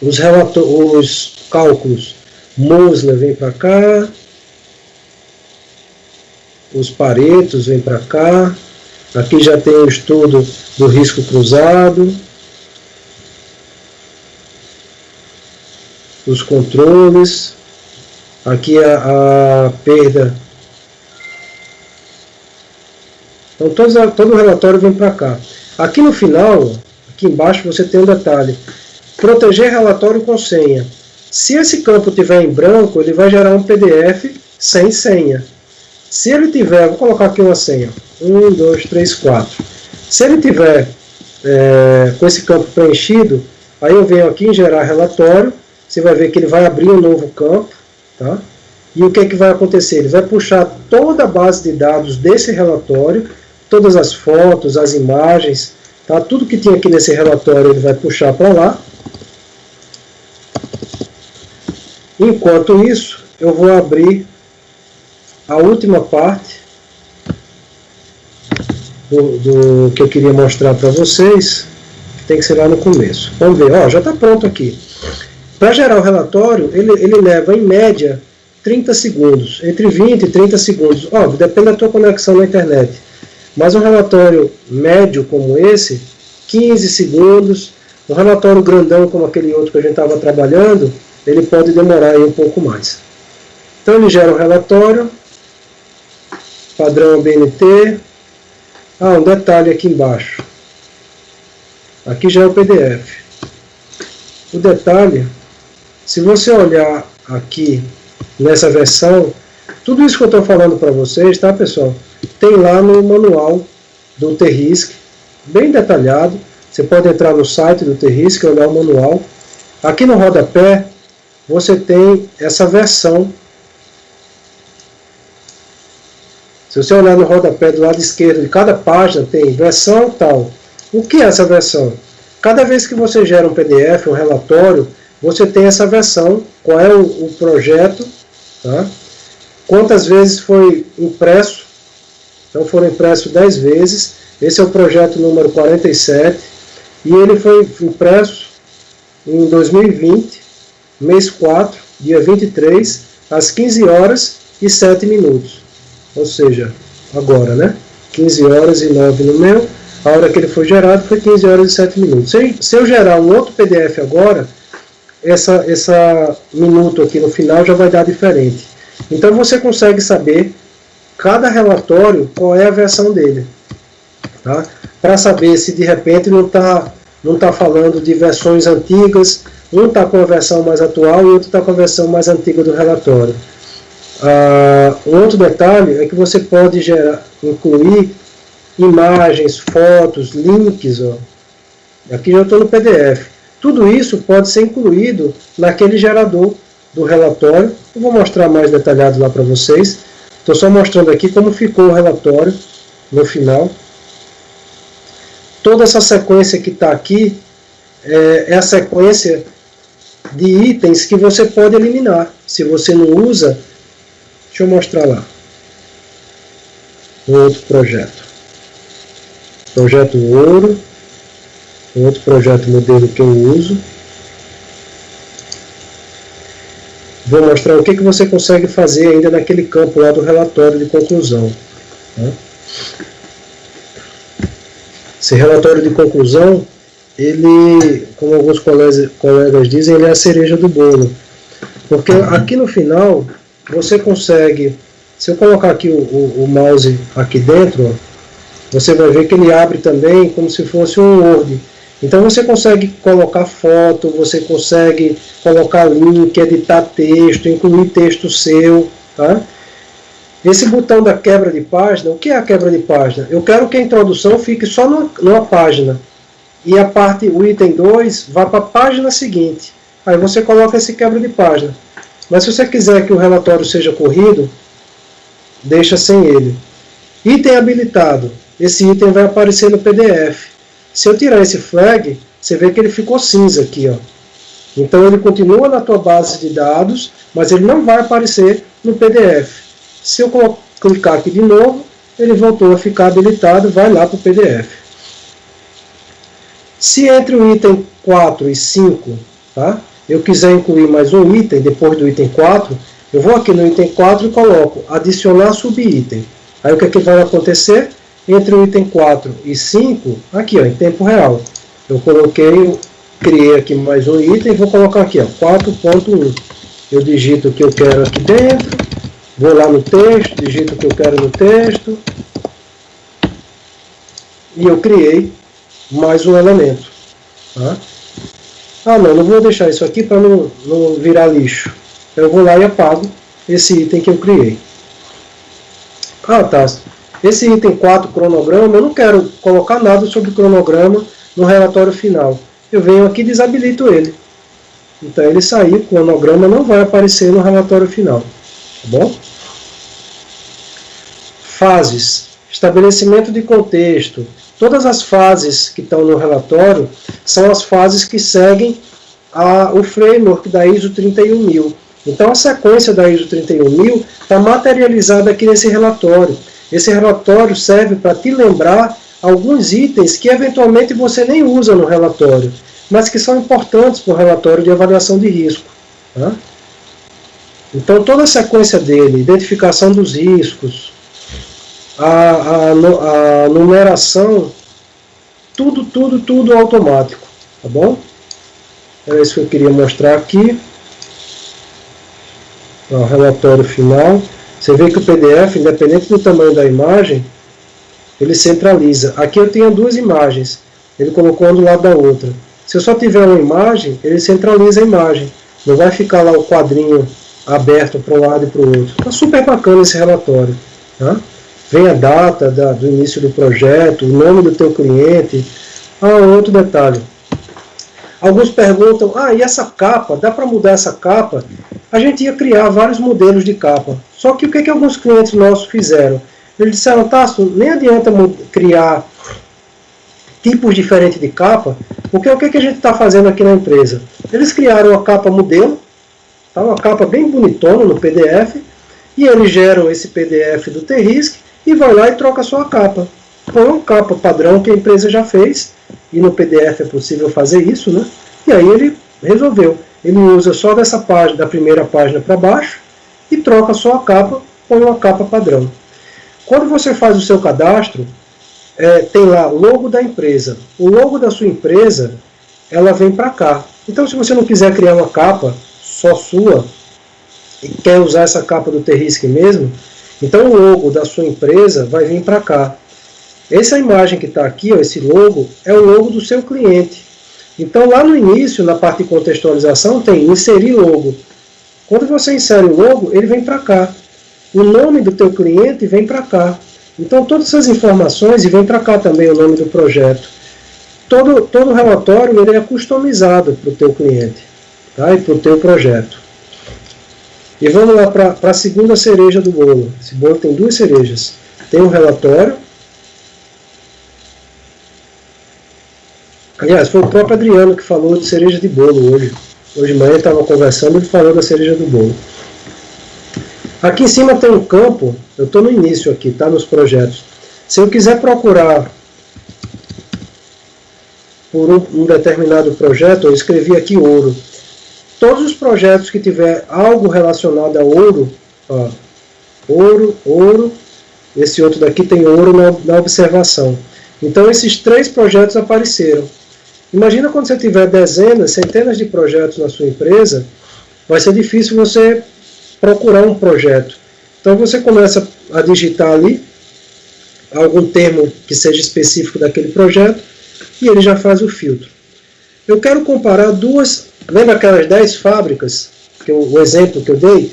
Os cálculos Mosler vem para cá, os Paretos vem para cá, aqui já tem o estudo do risco cruzado, os controles, aqui a perda. Então todo o relatório vem para cá. Aqui no final, aqui embaixo você tem um detalhe. Proteger relatório com senha. Se esse campo estiver em branco, ele vai gerar um PDF sem senha. Se ele tiver, vou colocar aqui uma senha. 1, 2, 3, 4. Se ele tiver com esse campo preenchido, aí eu venho aqui em gerar relatório, você vai ver que ele vai abrir um novo campo, tá? E o que é que vai acontecer? Ele vai puxar toda a base de dados desse relatório, todas as fotos, as imagens, tá? Tudo que tinha aqui nesse relatório ele vai puxar para lá. Enquanto isso, eu vou abrir a última parte do que eu queria mostrar para vocês, que tem que ser lá no começo. Vamos ver, ó, já está pronto aqui. Para gerar o relatório, ele leva em média 30 segundos, entre 20 e 30 segundos. Óbvio, depende da tua conexão na internet. Mas um relatório médio como esse, 15 segundos. Um relatório grandão como aquele outro que a gente estava trabalhando, ele pode demorar aí um pouco mais. Então ele gera um relatório, padrão ABNT. Um detalhe aqui embaixo. Aqui já é o PDF. O detalhe, se você olhar aqui nessa versão, tudo isso que eu estou falando para vocês, tá, pessoal? Tem lá no manual do TRISC, bem detalhado. Você pode entrar no site do TRISC e olhar o manual. Aqui no rodapé, você tem essa versão. Se você olhar no rodapé do lado esquerdo de cada página, tem versão tal. O que é essa versão? Cada vez que você gera um PDF, um relatório, você tem essa versão, qual é o projeto, tá? Quantas vezes foi impresso. Então foram impressos 10 vezes. Esse é o projeto número 47. E ele foi impresso em 2020, mês 4, dia 23, às 15 horas e 7 minutos. Ou seja, agora, né? 15 horas e 9 no meu. A hora que ele foi gerado foi 15 horas e 7 minutos. Se eu gerar um outro PDF agora, essa minuto aqui no final já vai dar diferente. Então você consegue saber cada relatório qual é a versão dele, tá? Para saber se de repente não tá falando de versões antigas, um está com a versão mais atual e o outro está com a versão mais antiga do relatório. Um outro detalhe é que você pode incluir imagens, fotos, links. Ó. Aqui já estou no PDF. Tudo isso pode ser incluído naquele gerador do relatório. Eu vou mostrar mais detalhado lá para vocês. Estou só mostrando aqui como ficou o relatório no final. Toda essa sequência que está aqui é a sequência de itens que você pode eliminar. Se você não usa, deixa eu mostrar lá. Um outro projeto. Projeto ouro. Um outro projeto modelo que eu uso. Vou mostrar o que você consegue fazer ainda naquele campo lá do relatório de conclusão. Tá? Esse relatório de conclusão, ele, como alguns colegas dizem, ele é a cereja do bolo. Porque aqui no final, você consegue, se eu colocar aqui o mouse aqui dentro, ó, você vai ver que ele abre também como se fosse um Word. Então você consegue colocar foto, você consegue colocar link, editar texto, incluir texto seu. Tá? Esse botão da quebra de página, o que é a quebra de página? Eu quero que a introdução fique só numa página. E o item 2 vá para a página seguinte. Aí você coloca esse quebra de página. Mas se você quiser que o relatório seja corrido, deixa sem ele. Item habilitado. Esse item vai aparecer no PDF. Se eu tirar esse flag, você vê que ele ficou cinza aqui. Ó. Então ele continua na tua base de dados, mas ele não vai aparecer no PDF. Se eu clicar aqui de novo, ele voltou a ficar habilitado, vai lá para o PDF. Se entre o item 4 e 5, tá, eu quiser incluir mais um item, depois do item 4, eu vou aqui no item 4 e coloco adicionar subitem. Aí o que, que vai acontecer? Entre o item 4 e 5, aqui ó, em tempo real, eu criei aqui mais um item e vou colocar aqui, 4.1. Eu digito o que eu quero aqui dentro, vou lá no texto, digito o que eu quero no texto, e eu criei mais um elemento. Tá? Não vou deixar isso aqui para não virar lixo. Eu vou lá e apago esse item que eu criei. Tá. Esse item 4, cronograma, eu não quero colocar nada sobre cronograma, no relatório final. Eu venho aqui e desabilito ele. Então ele saiu, o cronograma não vai aparecer no relatório final. Tá bom? Fases. Estabelecimento de contexto. Todas as fases que estão no relatório são as fases que seguem o framework da ISO 31000. Então a sequência da ISO 31000 está materializada aqui nesse relatório. Esse relatório serve para te lembrar alguns itens que eventualmente você nem usa no relatório, mas que são importantes para o relatório de avaliação de risco. Tá? Então toda a sequência dele, identificação dos riscos, a numeração, tudo automático, tá bom? É isso que eu queria mostrar aqui. O relatório final. Você vê que o PDF, independente do tamanho da imagem, ele centraliza. Aqui eu tenho duas imagens, ele colocou uma do lado da outra. Se eu só tiver uma imagem, ele centraliza a imagem. Não vai ficar lá o quadrinho aberto para um lado e para o outro. Está super bacana esse relatório. Tá? Vem a data do início do projeto, o nome do teu cliente. Outro detalhe. Alguns perguntam, e essa capa, dá para mudar essa capa? A gente ia criar vários modelos de capa. Só que o que alguns clientes nossos fizeram? Eles disseram, Tasso, nem adianta criar tipos diferentes de capa, porque o que a gente está fazendo aqui na empresa? Eles criaram a capa modelo, tá? Uma capa bem bonitona no PDF, e eles geram esse PDF do T-Risk e vai lá e troca a sua capa. Põe uma capa padrão que a empresa já fez, e no PDF é possível fazer isso, né? E aí ele resolveu. Ele usa só dessa página, da primeira página para baixo, e troca só a capa, põe uma capa padrão. Quando você faz o seu cadastro, tem lá o logo da empresa. O logo da sua empresa, ela vem para cá. Então, se você não quiser criar uma capa só sua, e quer usar essa capa do T-Risk mesmo, então o logo da sua empresa vai vir para cá. Essa imagem que está aqui, esse logo, é o logo do seu cliente. Então lá no início, na parte de contextualização, tem inserir logo. Quando você insere o logo, ele vem para cá. O nome do teu cliente vem para cá. Então todas essas informações, e vem para cá também o nome do projeto. Todo relatório ele é customizado para o teu cliente, tá? E para o teu projeto. E vamos lá para a segunda cereja do bolo. Esse bolo tem duas cerejas. Tem um relatório. Aliás, foi o próprio Adriano que falou de cereja de bolo hoje. Hoje de manhã ele estava conversando e ele falou da cereja do bolo. Aqui em cima tem um campo, eu estou no início aqui, tá, nos projetos. Se eu quiser procurar por um determinado projeto, eu escrevi aqui ouro. Todos os projetos que tiver algo relacionado a ouro, ouro, esse outro daqui tem ouro na observação. Então esses 3 projetos apareceram. Imagina quando você tiver dezenas, centenas de projetos na sua empresa, vai ser difícil você procurar um projeto. Então você começa a digitar ali algum termo que seja específico daquele projeto e ele já faz o filtro. Eu quero comparar lembra aquelas 10 fábricas, o exemplo que eu dei?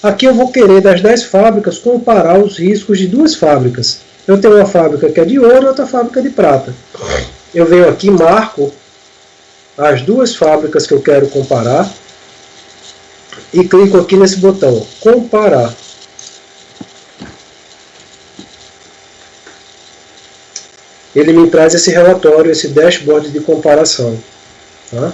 Aqui eu vou querer das 10 fábricas comparar os riscos de 2 fábricas. Eu tenho uma fábrica que é de ouro e outra fábrica de prata. Eu venho aqui e marco as 2 fábricas que eu quero comparar e clico aqui nesse botão, comparar. Ele me traz esse relatório, esse dashboard de comparação. Tá?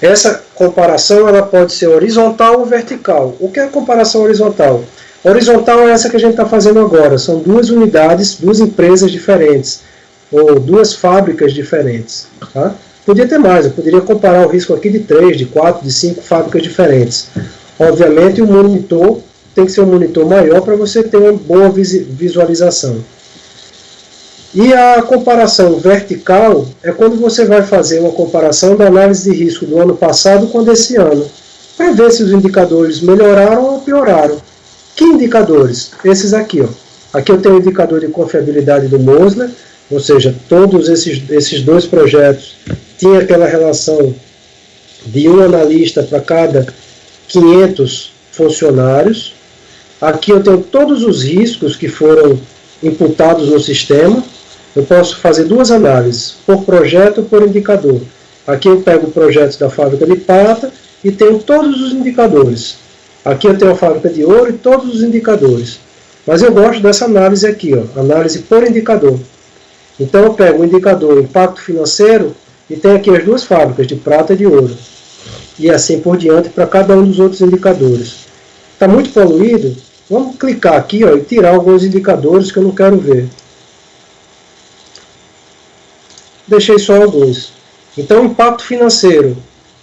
Essa comparação ela pode ser horizontal ou vertical. O que é a comparação horizontal? Horizontal é essa que a gente está fazendo agora. São 2 unidades, 2 empresas diferentes, ou 2 fábricas diferentes. Tá? Podia ter mais, eu poderia comparar o risco aqui de 3, de 4, de 5 fábricas diferentes. Obviamente o monitor tem que ser um monitor maior para você ter uma boa visualização. E a comparação vertical é quando você vai fazer uma comparação da análise de risco do ano passado com desse ano, para ver se os indicadores melhoraram ou pioraram. Que indicadores? Esses aqui. Aqui eu tenho o indicador de confiabilidade do Mosler, ou seja, todos esses 2 projetos tinham aquela relação de um analista para cada 500 funcionários. Aqui eu tenho todos os riscos que foram imputados no sistema. eu posso fazer duas análises, por projeto ou por indicador. Aqui eu pego o projeto da fábrica de prata e tenho todos os indicadores. Aqui eu tenho a fábrica de ouro e todos os indicadores. Mas eu gosto dessa análise aqui, ó, análise por indicador. Então eu pego o indicador impacto financeiro e tenho aqui as duas fábricas, de prata e de ouro. E assim por diante para cada um dos outros indicadores. Está muito poluído? Vamos clicar aqui, ó, e tirar alguns indicadores que eu não quero ver. Deixei só alguns. Então, impacto financeiro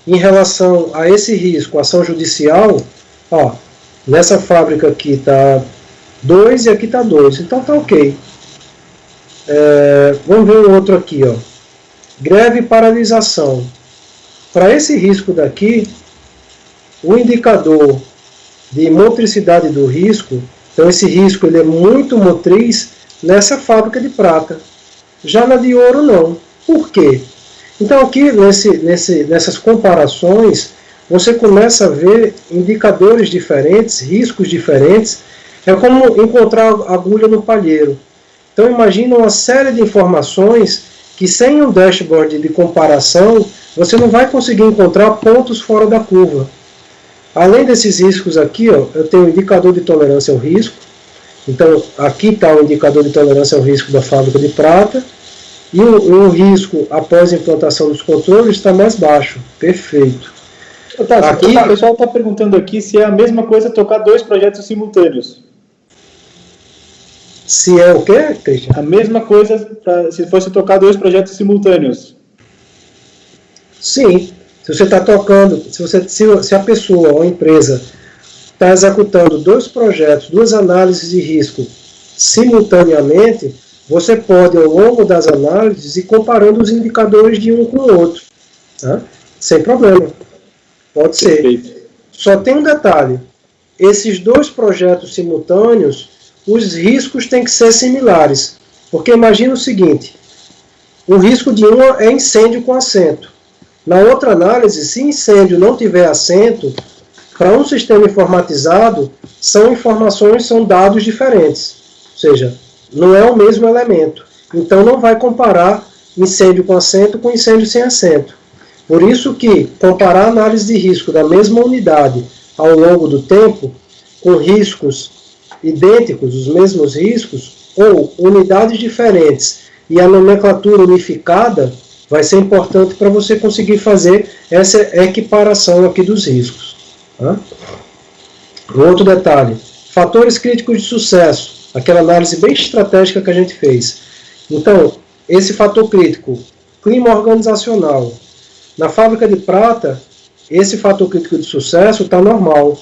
em relação a esse risco, ação judicial, ó, nessa fábrica aqui está 2 e aqui está 2, então está ok. Vamos ver o outro aqui, ó. Greve e paralisação. Para esse risco daqui, o indicador de motricidade do risco, então esse risco ele é muito motriz nessa fábrica de prata. Já na de ouro não. Por quê? Então aqui nessas comparações, você começa a ver indicadores diferentes, riscos diferentes. É como encontrar agulha no palheiro. Então imagina uma série de informações que sem um dashboard de comparação, você não vai conseguir encontrar pontos fora da curva. Além desses riscos aqui, ó, eu tenho o indicador de tolerância ao risco. Então aqui está o indicador de tolerância ao risco da fábrica de prata. E o risco após a implantação dos controles está mais baixo. Perfeito. Aqui, o pessoal está perguntando aqui se é a mesma coisa tocar 2 projetos simultâneos. Se é o quê, Christian? A mesma coisa se fosse tocar 2 projetos simultâneos. Sim. Se você está tocando, se a pessoa ou a empresa está executando 2 projetos, 2 análises de risco simultaneamente, você pode, ao longo das análises, ir comparando os indicadores de um com o outro. Tá? Sem problema. Pode ser. Perfeito. Só tem um detalhe. Esses 2 projetos simultâneos, os riscos têm que ser similares. Porque imagina o seguinte. O risco de uma é incêndio com assento. Na outra análise, se incêndio não tiver assento, para um sistema informatizado, são dados diferentes. Ou seja, não é o mesmo elemento. Então não vai comparar incêndio com assento com incêndio sem assento. Por isso que comparar a análise de risco da mesma unidade ao longo do tempo, com riscos idênticos, os mesmos riscos, ou unidades diferentes, e a nomenclatura unificada, vai ser importante para você conseguir fazer essa equiparação aqui dos riscos. Tá? Um outro detalhe, fatores críticos de sucesso, aquela análise bem estratégica que a gente fez. Então, esse fator crítico, clima organizacional. Na fábrica de prata, esse fator crítico de sucesso está normal.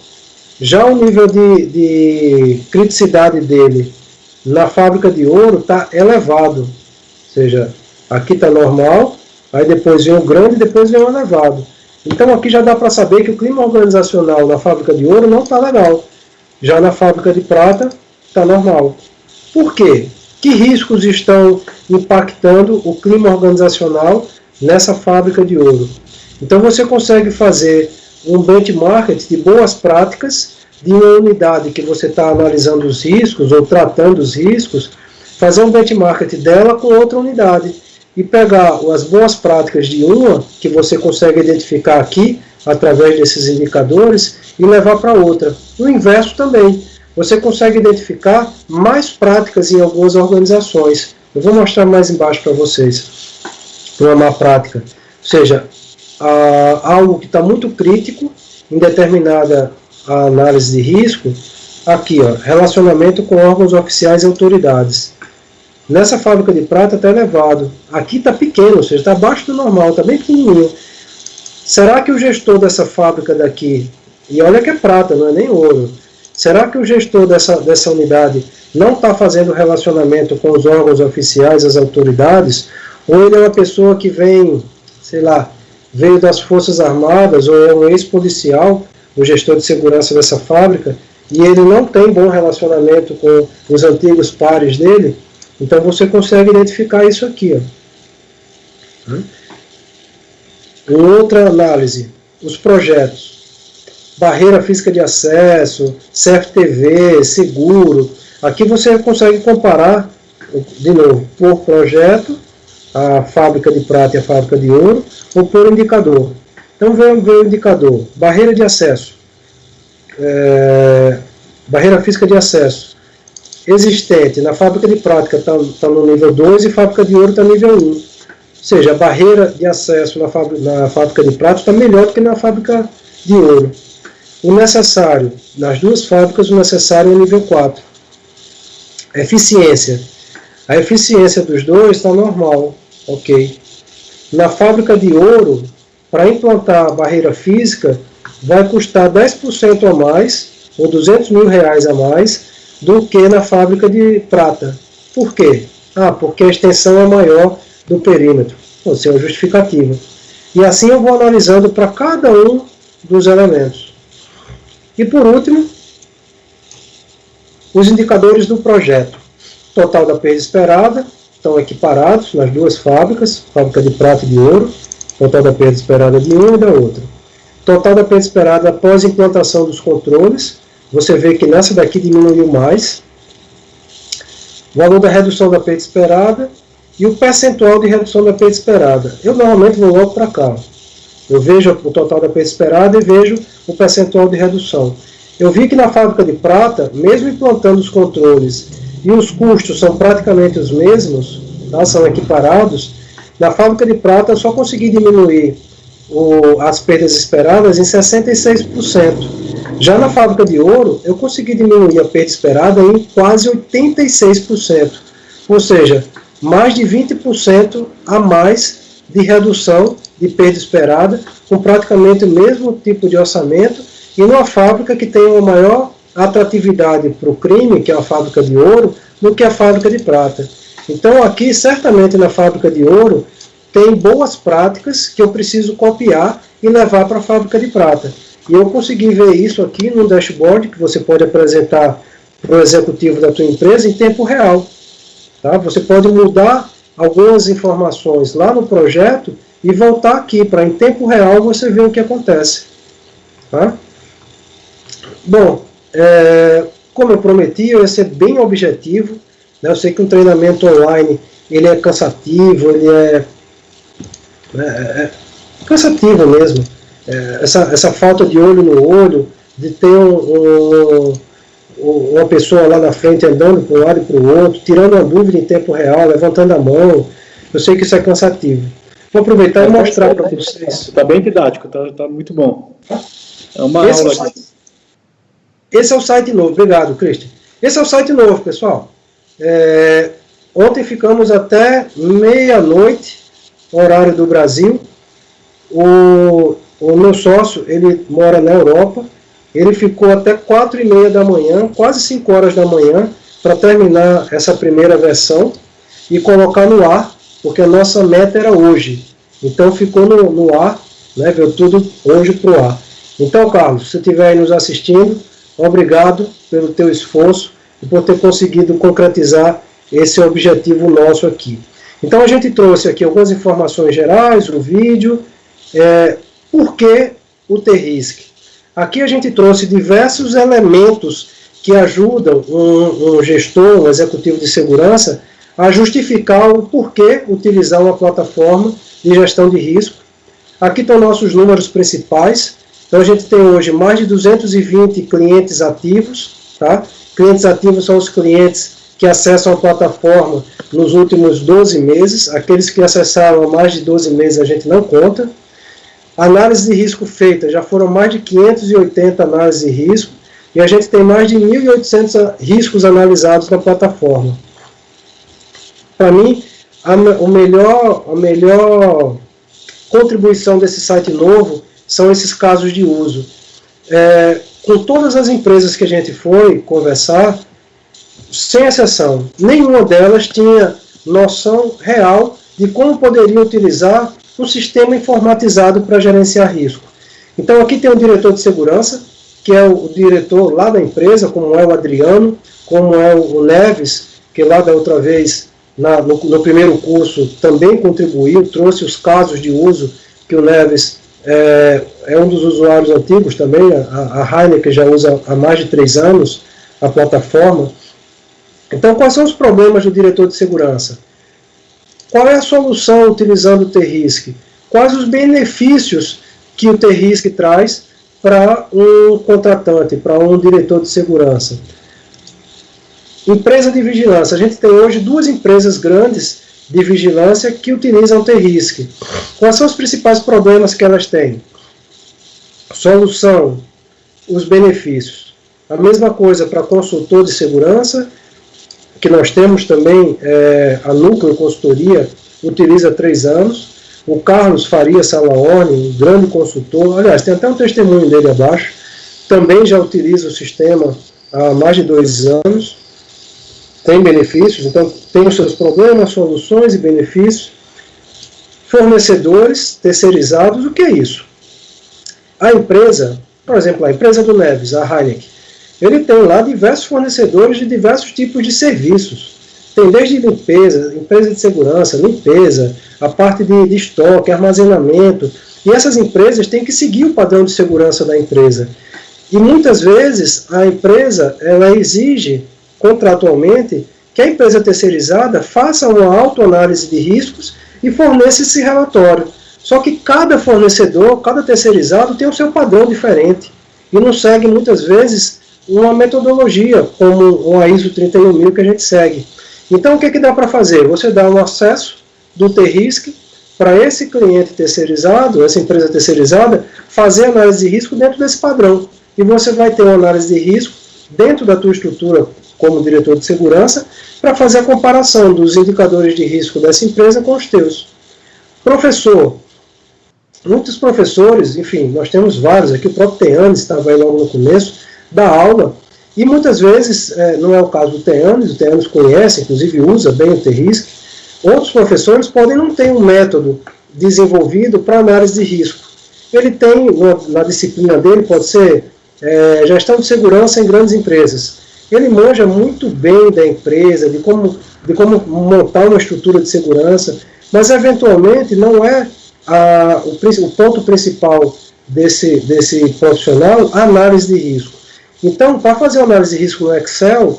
Já o nível de criticidade dele na fábrica de ouro está elevado. Ou seja, aqui está normal, aí depois vem o grande e depois vem o elevado. Então aqui já dá para saber que o clima organizacional na fábrica de ouro não está legal. Já na fábrica de prata está normal. Por quê? Que riscos estão impactando o clima organizacional nessa fábrica de ouro? Então você consegue fazer um benchmark de boas práticas de uma unidade que você está analisando os riscos ou tratando os riscos, fazer um benchmark dela com outra unidade e pegar as boas práticas de uma, que você consegue identificar aqui, através desses indicadores, e levar para outra. O inverso também. Você consegue identificar mais práticas em algumas organizações. Eu vou mostrar mais embaixo para vocês. Uma má prática. Ou seja, algo que está muito crítico em determinada análise de risco. Aqui, ó, relacionamento com órgãos oficiais e autoridades. Nessa fábrica de prata está elevado. Aqui está pequeno, ou seja, está abaixo do normal, está bem pequenininho. Será que o gestor dessa fábrica daqui, e olha que é prata, não é nem ouro, será que o gestor dessa unidade não está fazendo relacionamento com os órgãos oficiais, as autoridades, ou ele é uma pessoa que vem, sei lá, veio das Forças Armadas, ou é um ex-policial, o gestor de segurança dessa fábrica, e ele não tem bom relacionamento com os antigos pares dele? Então você consegue identificar isso aqui. Ó. Outra análise, os projetos. Barreira física de acesso, CFTV, seguro. Aqui você consegue comparar de novo, por projeto, a fábrica de prata e a fábrica de ouro, ou por indicador. Então vamos ver o indicador, barreira de acesso, barreira física de acesso existente na fábrica de prata está no nível 2 e fábrica de ouro está no nível 1. Ou seja, a barreira de acesso na fábrica de prata está melhor do que na fábrica de ouro. O necessário, nas duas fábricas, o necessário é o nível 4. Eficiência. A eficiência dos dois está normal, ok. Na fábrica de ouro, para implantar a barreira física, vai custar 10% a mais, ou R$200 mil a mais, do que na fábrica de prata. Por quê? Porque a extensão é maior do perímetro. Ou seja, é justificativa. E assim eu vou analisando para cada um dos elementos. E por último, os indicadores do projeto. Total da perda esperada, estão equiparados nas duas fábricas, fábrica de prata e de ouro. Total da perda esperada de uma e da outra. Total da perda esperada após implantação dos controles. Você vê que nessa daqui diminuiu mais. Valor da redução da perda esperada e o percentual de redução da perda esperada. Eu normalmente vou logo para cá. Eu vejo o total da perda esperada e vejo o percentual de redução. Eu vi que na fábrica de prata, mesmo implantando os controles e os custos são praticamente os mesmos, tá? São equiparados, na fábrica de prata eu só consegui diminuir as perdas esperadas em 66%. Já na fábrica de ouro, eu consegui diminuir a perda esperada em quase 86%. Ou seja, mais de 20% a mais de redução de perda esperada, com praticamente o mesmo tipo de orçamento, e numa fábrica que tem uma maior atratividade para o crime, que é a fábrica de ouro, do que a fábrica de prata. Então aqui, certamente na fábrica de ouro, tem boas práticas que eu preciso copiar e levar para a fábrica de prata. E eu consegui ver isso aqui no dashboard, que você pode apresentar para o executivo da tua empresa em tempo real. Tá? Você pode mudar algumas informações lá no projeto e voltar aqui para em tempo real você ver o que acontece. Tá? Bom, como eu prometi, eu ia ser bem objetivo. Né? Eu sei que um treinamento online ele é cansativo, ele é cansativo mesmo. Essa falta de olho no olho, de ter uma pessoa lá na frente andando para um lado e para o outro, tirando uma dúvida em tempo real, levantando a mão, eu sei que isso é cansativo. Vou aproveitar e mostrar para vocês. Está bem didático, tá muito bom. É uma aula aqui. Esse é o site novo, obrigado, Cristian. Esse é o site novo, pessoal. Ontem ficamos até meia-noite, horário do Brasil. O meu sócio, ele mora na Europa, ele ficou até 4h30 da manhã, quase 5 horas da manhã, para terminar essa primeira versão e colocar no ar, porque a nossa meta era hoje. Então ficou no ar, né, veio tudo hoje para o ar. Então, Carlos, se você estiver aí nos assistindo, obrigado pelo teu esforço e por ter conseguido concretizar esse objetivo nosso aqui. Então a gente trouxe aqui algumas informações gerais, o vídeo. Por que o T-Risk? Aqui a gente trouxe diversos elementos que ajudam um gestor, um executivo de segurança, a justificar o porquê utilizar uma plataforma de gestão de risco. Aqui estão nossos números principais. Então a gente tem hoje mais de 220 clientes ativos. Tá? Clientes ativos são os clientes que acessam a plataforma nos últimos 12 meses. Aqueles que acessaram há mais de 12 meses a gente não conta. Análise de risco feita, já foram mais de 580 análises de risco, e a gente tem mais de 1.800 riscos analisados na plataforma. Para mim, a melhor contribuição desse site novo são esses casos de uso. Com todas as empresas que a gente foi conversar, sem exceção, nenhuma delas tinha noção real de como poderia utilizar um sistema informatizado para gerenciar risco. Então aqui tem um diretor de segurança, que é o diretor lá da empresa, como é o Adriano, como é o Neves, que lá da outra vez, no primeiro curso, também contribuiu, trouxe os casos de uso, que o Neves é um dos usuários antigos também, a Heineken já usa há mais de 3 anos a plataforma. Então, quais são os problemas do diretor de segurança? Qual é a solução utilizando o T-RISC? Quais os benefícios que o T-RISC traz para um contratante, para um diretor de segurança? Empresa de vigilância. A gente tem hoje 2 empresas grandes de vigilância que utilizam o T-RISC. Quais são os principais problemas que elas têm? Solução, os benefícios. A mesma coisa para consultor de segurança, que nós temos também, a Núcleo Consultoria, utiliza há 3 anos. O Carlos Faria Salaorne, um grande consultor, aliás, tem até um testemunho dele abaixo, também já utiliza o sistema há mais de 2 anos. Tem benefícios, então tem os seus problemas, soluções e benefícios. Fornecedores terceirizados, o que é isso? A empresa, por exemplo, a empresa do Neves, a Heineken, ele tem lá diversos fornecedores de diversos tipos de serviços. Tem desde limpeza, empresa de segurança, limpeza, a parte de estoque, armazenamento. E essas empresas têm que seguir o padrão de segurança da empresa. E muitas vezes a empresa ela exige contratualmente que a empresa terceirizada faça uma autoanálise de riscos e forneça esse relatório. Só que cada fornecedor, cada terceirizado tem o seu padrão diferente e não segue muitas vezes uma metodologia como a ISO 31000 que a gente segue. Então o que dá para fazer? Você dá um acesso do T-RISC para esse cliente terceirizado, essa empresa terceirizada, fazer análise de risco dentro desse padrão. E você vai ter uma análise de risco dentro da tua estrutura como diretor de segurança, para fazer a comparação dos indicadores de risco dessa empresa com os teus. Professor, muitos professores, enfim, nós temos vários aqui, o próprio Teanes estava aí logo no começo, da aula, e muitas vezes, não é o caso do Teanes, o Teanes conhece, inclusive usa bem o T-RISC, outros professores podem não ter um método desenvolvido para análise de risco. Ele tem, na disciplina dele, pode ser gestão de segurança em grandes empresas. Ele manja muito bem da empresa, de como montar uma estrutura de segurança, mas eventualmente não é o ponto principal desse profissional a análise de risco. Então, para fazer a análise de risco no Excel,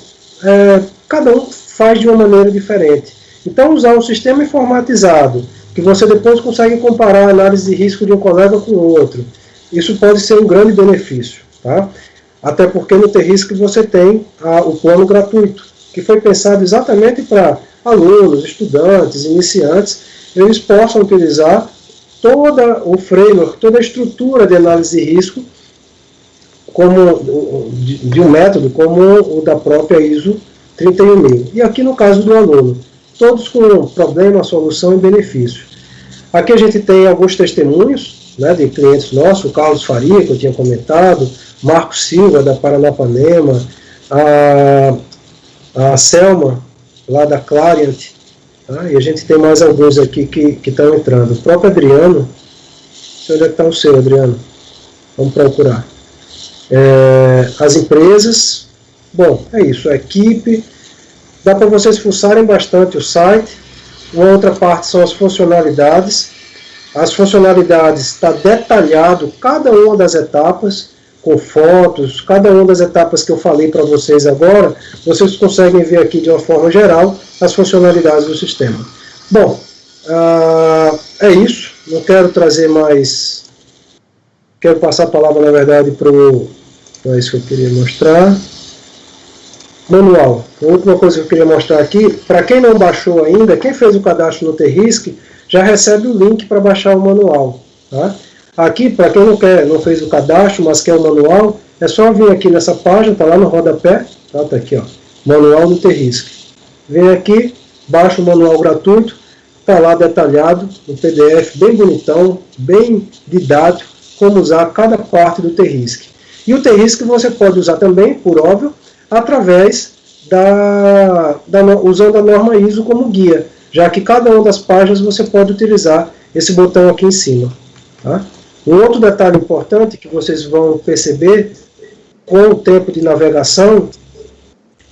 cada um faz de uma maneira diferente. Então, usar um sistema informatizado, que você depois consegue comparar a análise de risco de um colega com o outro, isso pode ser um grande benefício, tá? Até porque no T-RISC você tem o plano gratuito, que foi pensado exatamente para alunos, estudantes, iniciantes, eles possam utilizar todo o framework, toda a estrutura de análise de risco de um método como o da própria ISO 31000. E aqui no caso do aluno, todos com problema, solução e benefício. Aqui a gente tem alguns testemunhos, né, de clientes nossos, o Carlos Faria, que eu tinha comentado, Marco Silva, da Paranapanema, a Selma, lá da Clariant, tá? E a gente tem mais alguns aqui que estão entrando. O próprio Adriano, não sei onde é que está o seu, Adriano, vamos procurar. As empresas, bom, é isso, a equipe, dá para vocês fuçarem bastante o site. Uma outra parte são as funcionalidades. As funcionalidades está detalhado cada uma das etapas, com fotos, cada uma das etapas que eu falei para vocês agora, vocês conseguem ver aqui de uma forma geral as funcionalidades do sistema. Bom, é isso, não quero trazer mais, quero passar a palavra na verdade para isso que eu queria mostrar. Manual, a última coisa que eu queria mostrar aqui, para quem não baixou ainda, quem fez o cadastro no T-RISC, já recebe o link para baixar o manual, tá? Aqui, para quem não fez o cadastro, mas quer o manual, é só vir aqui nessa página, está lá no rodapé, tá aqui, ó, manual do T-RISC. Vem aqui, baixa o manual gratuito, está lá detalhado, um PDF bem bonitão, bem didático, como usar cada parte do T-RISC. E o T-RISC você pode usar também, por óbvio, através usando a norma ISO como guia, já que cada uma das páginas você pode utilizar esse botão aqui em cima, tá? Um outro detalhe importante que vocês vão perceber com o tempo de navegação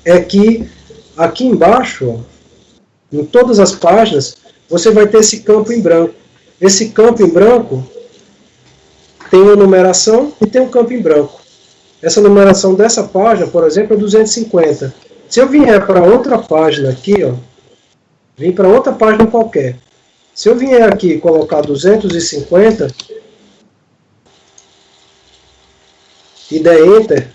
é que aqui embaixo, ó, em todas as páginas, você vai ter esse campo em branco. Esse campo em branco tem uma numeração e tem um campo em branco. Essa numeração dessa página, por exemplo, é 250. Se eu vier para outra página aqui, ó, vim para outra página qualquer. Se eu vier aqui e colocar 250 e der Enter,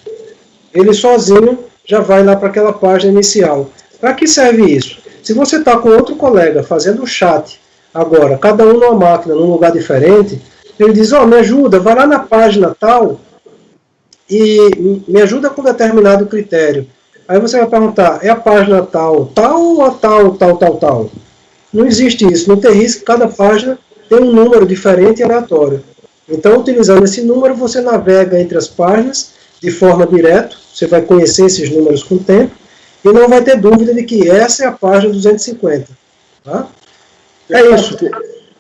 ele sozinho já vai lá para aquela página inicial. Para que serve isso? Se você está com outro colega fazendo o chat, agora, cada um numa máquina, num lugar diferente, ele diz, me ajuda, vai lá na página tal e me ajuda com determinado critério. Aí você vai perguntar, é a página tal, tal ou a tal? Não existe isso. No T-Risk, cada página tem um número diferente e aleatório. Então, utilizando esse número, você navega entre as páginas de forma direta, você vai conhecer esses números com o tempo, e não vai ter dúvida de que essa é a página 250. Tá? É isso.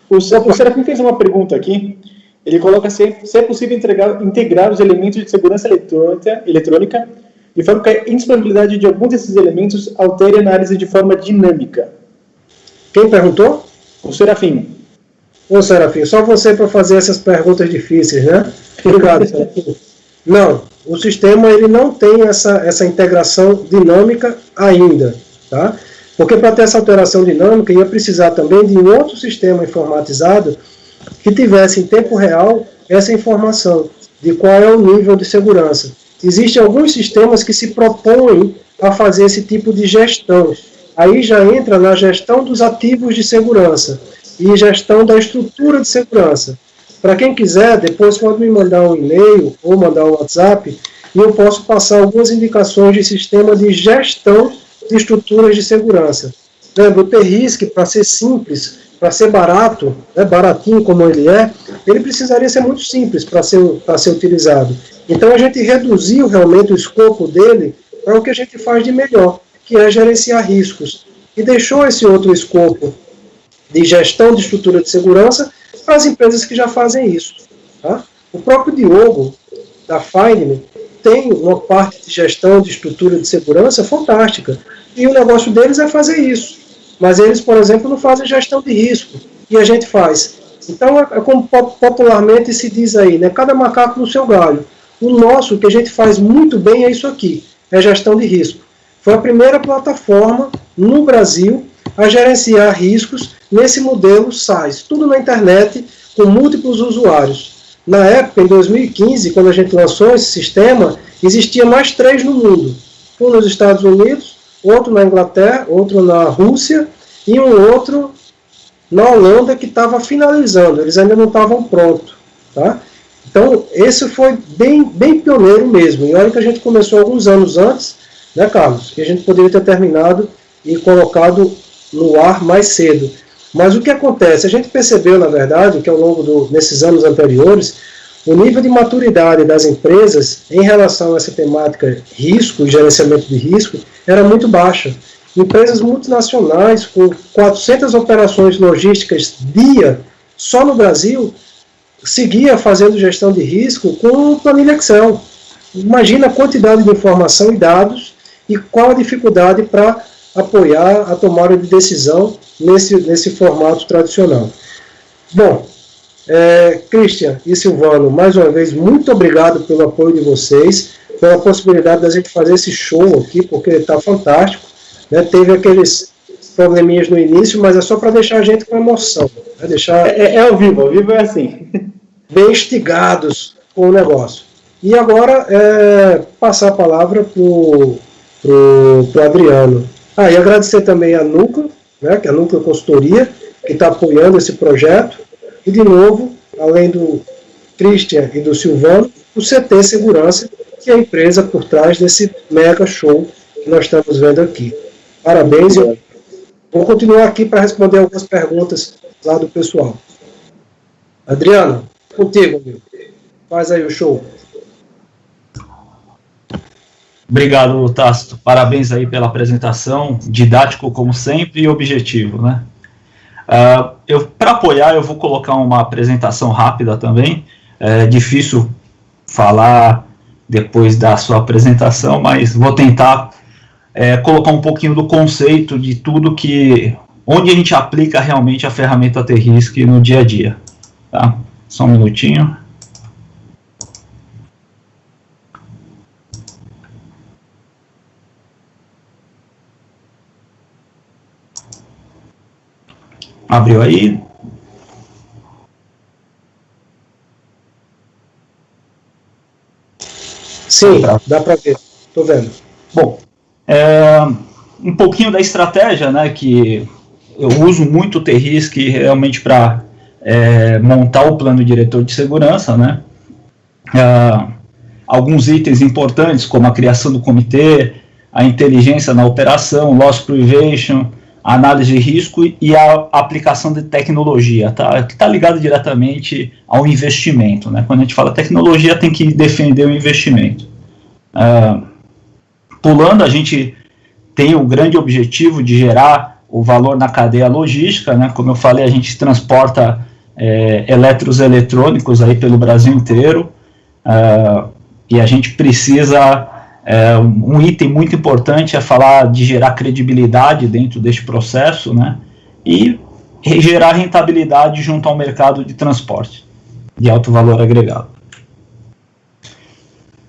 O Serafim fez uma pergunta aqui. Ele coloca se é possível integrar os elementos de segurança eletrônica de forma que a indisponibilidade de algum desses elementos altere a análise de forma dinâmica. Quem perguntou? O Serafim. Ô, Serafim, só você para fazer essas perguntas difíceis, né? Obrigado, Serafim. Não, o sistema ele não tem essa integração dinâmica ainda, tá? Porque para ter essa alteração dinâmica ia precisar também de um outro sistema informatizado que tivesse em tempo real essa informação de qual é o nível de segurança. Existem alguns sistemas que se propõem a fazer esse tipo de gestão. Aí já entra na gestão dos ativos de segurança e gestão da estrutura de segurança. Para quem quiser, depois pode me mandar um e-mail ou mandar um WhatsApp e eu posso passar algumas indicações de sistema de gestão de estruturas de segurança. Lembra, o T-Risk, para ser simples, para ser barato, baratinho como ele precisaria ser muito simples para ser utilizado. Então a gente reduziu realmente o escopo dele para o que a gente faz de melhor, que é gerenciar riscos. E deixou esse outro escopo de gestão de estrutura de segurança para as empresas que já fazem isso. Tá? O próprio Diogo, da Findme, tem uma parte de gestão de estrutura de segurança fantástica. E o negócio deles é fazer isso. Mas eles, por exemplo, não fazem gestão de risco. E a gente faz. Então, é como popularmente se diz aí, né? Cada macaco no seu galho. O nosso, que a gente faz muito bem, é isso aqui. É gestão de risco. Foi a primeira plataforma no Brasil a gerenciar riscos nesse modelo SaaS. Tudo na internet, com múltiplos usuários. Na época, em 2015, quando a gente lançou esse sistema, existia mais 3 no mundo. Um nos Estados Unidos, outro na Inglaterra, outro na Rússia e um outro na Holanda que estava finalizando. Eles ainda não estavam prontos. Tá? Então, esse foi bem pioneiro mesmo. E olha que a gente começou alguns anos antes, né, Carlos? Que a gente poderia ter terminado e colocado no ar mais cedo. Mas o que acontece? A gente percebeu, na verdade, que ao longo desses anos anteriores, o nível de maturidade das empresas em relação a essa temática risco e gerenciamento de risco era muito baixa. Empresas multinacionais com 400 operações logísticas dia, só no Brasil, seguia fazendo gestão de risco com planilha Excel. Imagina a quantidade de informação e dados e qual a dificuldade para apoiar a tomada de decisão nesse formato tradicional. Bom, Christian e Silvano, mais uma vez, muito obrigado pelo apoio de vocês, pela possibilidade da gente fazer esse show aqui, porque está fantástico. Né? Teve aqueles probleminhas no início, mas é só para deixar a gente com emoção. Né? É ao vivo é assim. Bem instigados com o negócio. E agora, passar a palavra para o Adriano. E agradecer também a Núcleo, né, que é a Núcleo Consultoria, que está apoiando esse projeto. E, de novo, além do Christian e do Silvano, o CT Segurança, que é a empresa por trás desse mega show que nós estamos vendo aqui. Parabéns. Eu vou continuar aqui para responder algumas perguntas lá do pessoal. Adriano, contigo, amigo. Faz aí o show. Obrigado, Tácito. Parabéns aí pela apresentação, didático como sempre e objetivo, né? Para apoiar, eu vou colocar uma apresentação rápida também. É difícil falar depois da sua apresentação, mas vou tentar colocar um pouquinho do conceito de tudo onde a gente aplica realmente a ferramenta T-Risk no dia a dia. Tá? Só um minutinho. Abriu aí? Sim, dá para ver. Estou vendo. Bom, um pouquinho da estratégia, né, que eu uso muito o T-Risk realmente para montar o plano diretor de segurança, né? Alguns itens importantes, como a criação do comitê, a inteligência na operação, loss prevention, análise de risco e a aplicação de tecnologia, tá? Que está ligado diretamente ao investimento, né? Quando a gente fala tecnologia, tem que defender o investimento. Pulando, a gente tem o grande objetivo de gerar o valor na cadeia logística, né? Como eu falei, a gente transporta eletrônicos aí pelo Brasil inteiro, e a gente precisa, um item muito importante é falar de gerar credibilidade dentro deste processo, né? E gerar rentabilidade junto ao mercado de transporte de alto valor agregado.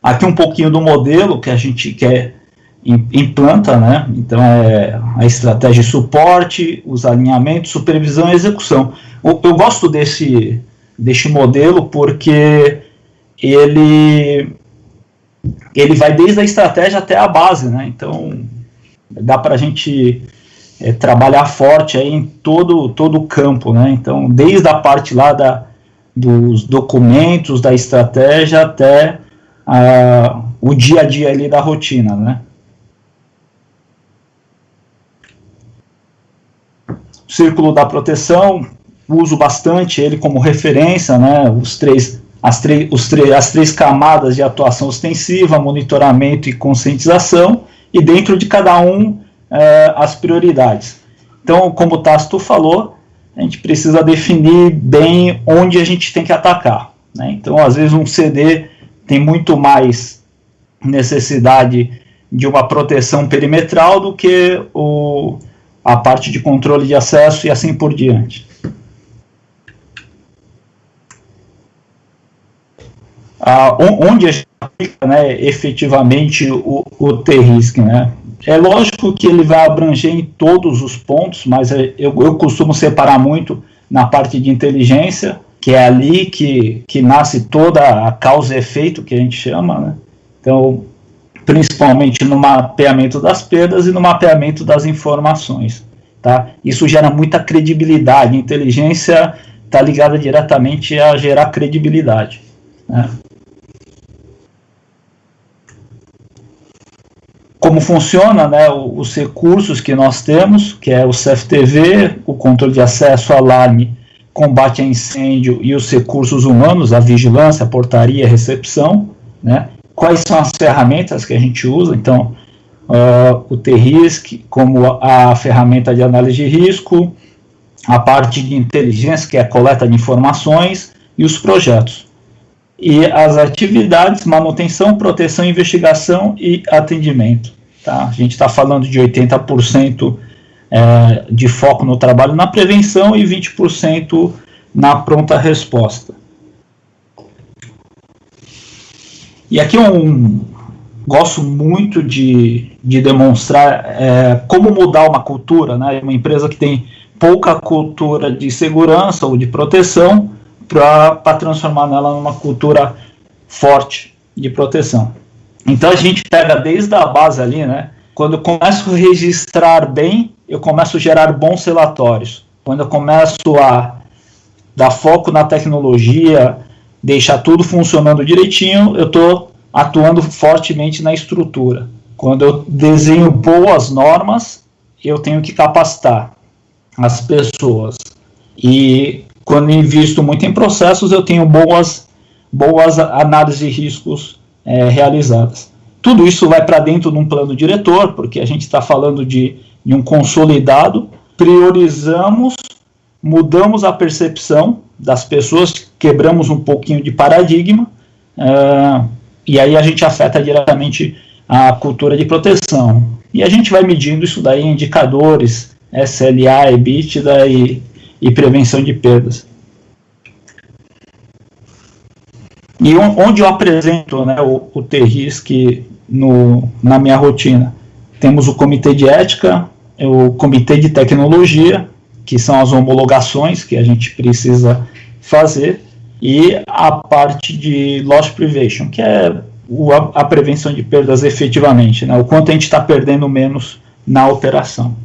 Aqui um pouquinho do modelo que a gente quer implanta, né? Então a estratégia de suporte, os alinhamentos, supervisão e execução. Eu gosto deste modelo porque ele vai desde a estratégia até a base, né? Então dá para a gente trabalhar forte aí em todo o campo, né? Então desde a parte lá dos documentos, da estratégia até o dia a dia ali da rotina, né? Círculo da proteção, uso bastante ele como referência, né? As três camadas de atuação ostensiva, monitoramento e conscientização, e dentro de cada um as prioridades. Então, como o Tácito falou, a gente precisa definir bem onde a gente tem que atacar, né? Então, às vezes um CD tem muito mais necessidade de uma proteção perimetral do que a parte de controle de acesso e assim por diante. Onde a gente aplica, né, efetivamente o T-Risk, né? É lógico que ele vai abranger em todos os pontos, mas eu costumo separar muito na parte de inteligência, que é ali que nasce toda a causa e efeito, que a gente chama, né? Então, principalmente no mapeamento das perdas e no mapeamento das informações, tá? Isso gera muita credibilidade. A inteligência está ligada diretamente a gerar credibilidade, né? Como funciona, né, os recursos que nós temos, que é o CFTV, o controle de acesso, alarme, combate a incêndio e os recursos humanos, a vigilância, a portaria, a recepção, né? Quais são as ferramentas que a gente usa? Então, o T-Risk como a ferramenta de análise de risco, a parte de inteligência, que é a coleta de informações, e os projetos. E as atividades, manutenção, proteção, investigação e atendimento. Tá? A gente está falando de 80% de foco no trabalho na prevenção e 20% na pronta resposta. E aqui gosto muito de demonstrar como mudar uma cultura, né? Uma empresa que tem pouca cultura de segurança ou de proteção, para transformar nela numa cultura forte de proteção. Então a gente pega desde a base ali, né? Quando eu começo a registrar bem, eu começo a gerar bons relatórios. Quando eu começo a dar foco na tecnologia, deixar tudo funcionando direitinho, eu estou atuando fortemente na estrutura. Quando eu desenho boas normas, eu tenho que capacitar as pessoas. E quando eu invisto muito em processos, eu tenho boas análises de riscos realizadas. Tudo isso vai para dentro de um plano diretor, porque a gente está falando de um consolidado, priorizamos, mudamos a percepção das pessoas, quebramos um pouquinho de paradigma, e aí a gente afeta diretamente a cultura de proteção. E a gente vai medindo isso daí em indicadores, SLA, EBITDA e prevenção de perdas. E onde eu apresento, né, o T-Risk na minha rotina? Temos o comitê de ética, o comitê de tecnologia, que são as homologações que a gente precisa fazer, e a parte de loss prevention, que é a prevenção de perdas efetivamente, né? O quanto a gente está perdendo menos na operação.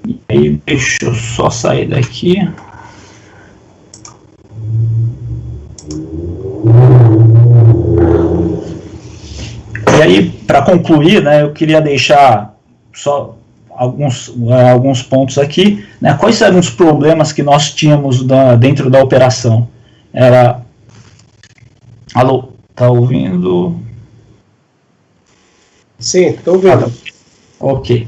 E aí, deixa eu só sair daqui. E aí, para concluir, né, eu queria deixar só alguns pontos aqui, né? Quais eram os problemas que nós tínhamos dentro da operação? Alô, tá ouvindo? Sim, estou ouvindo. Ok.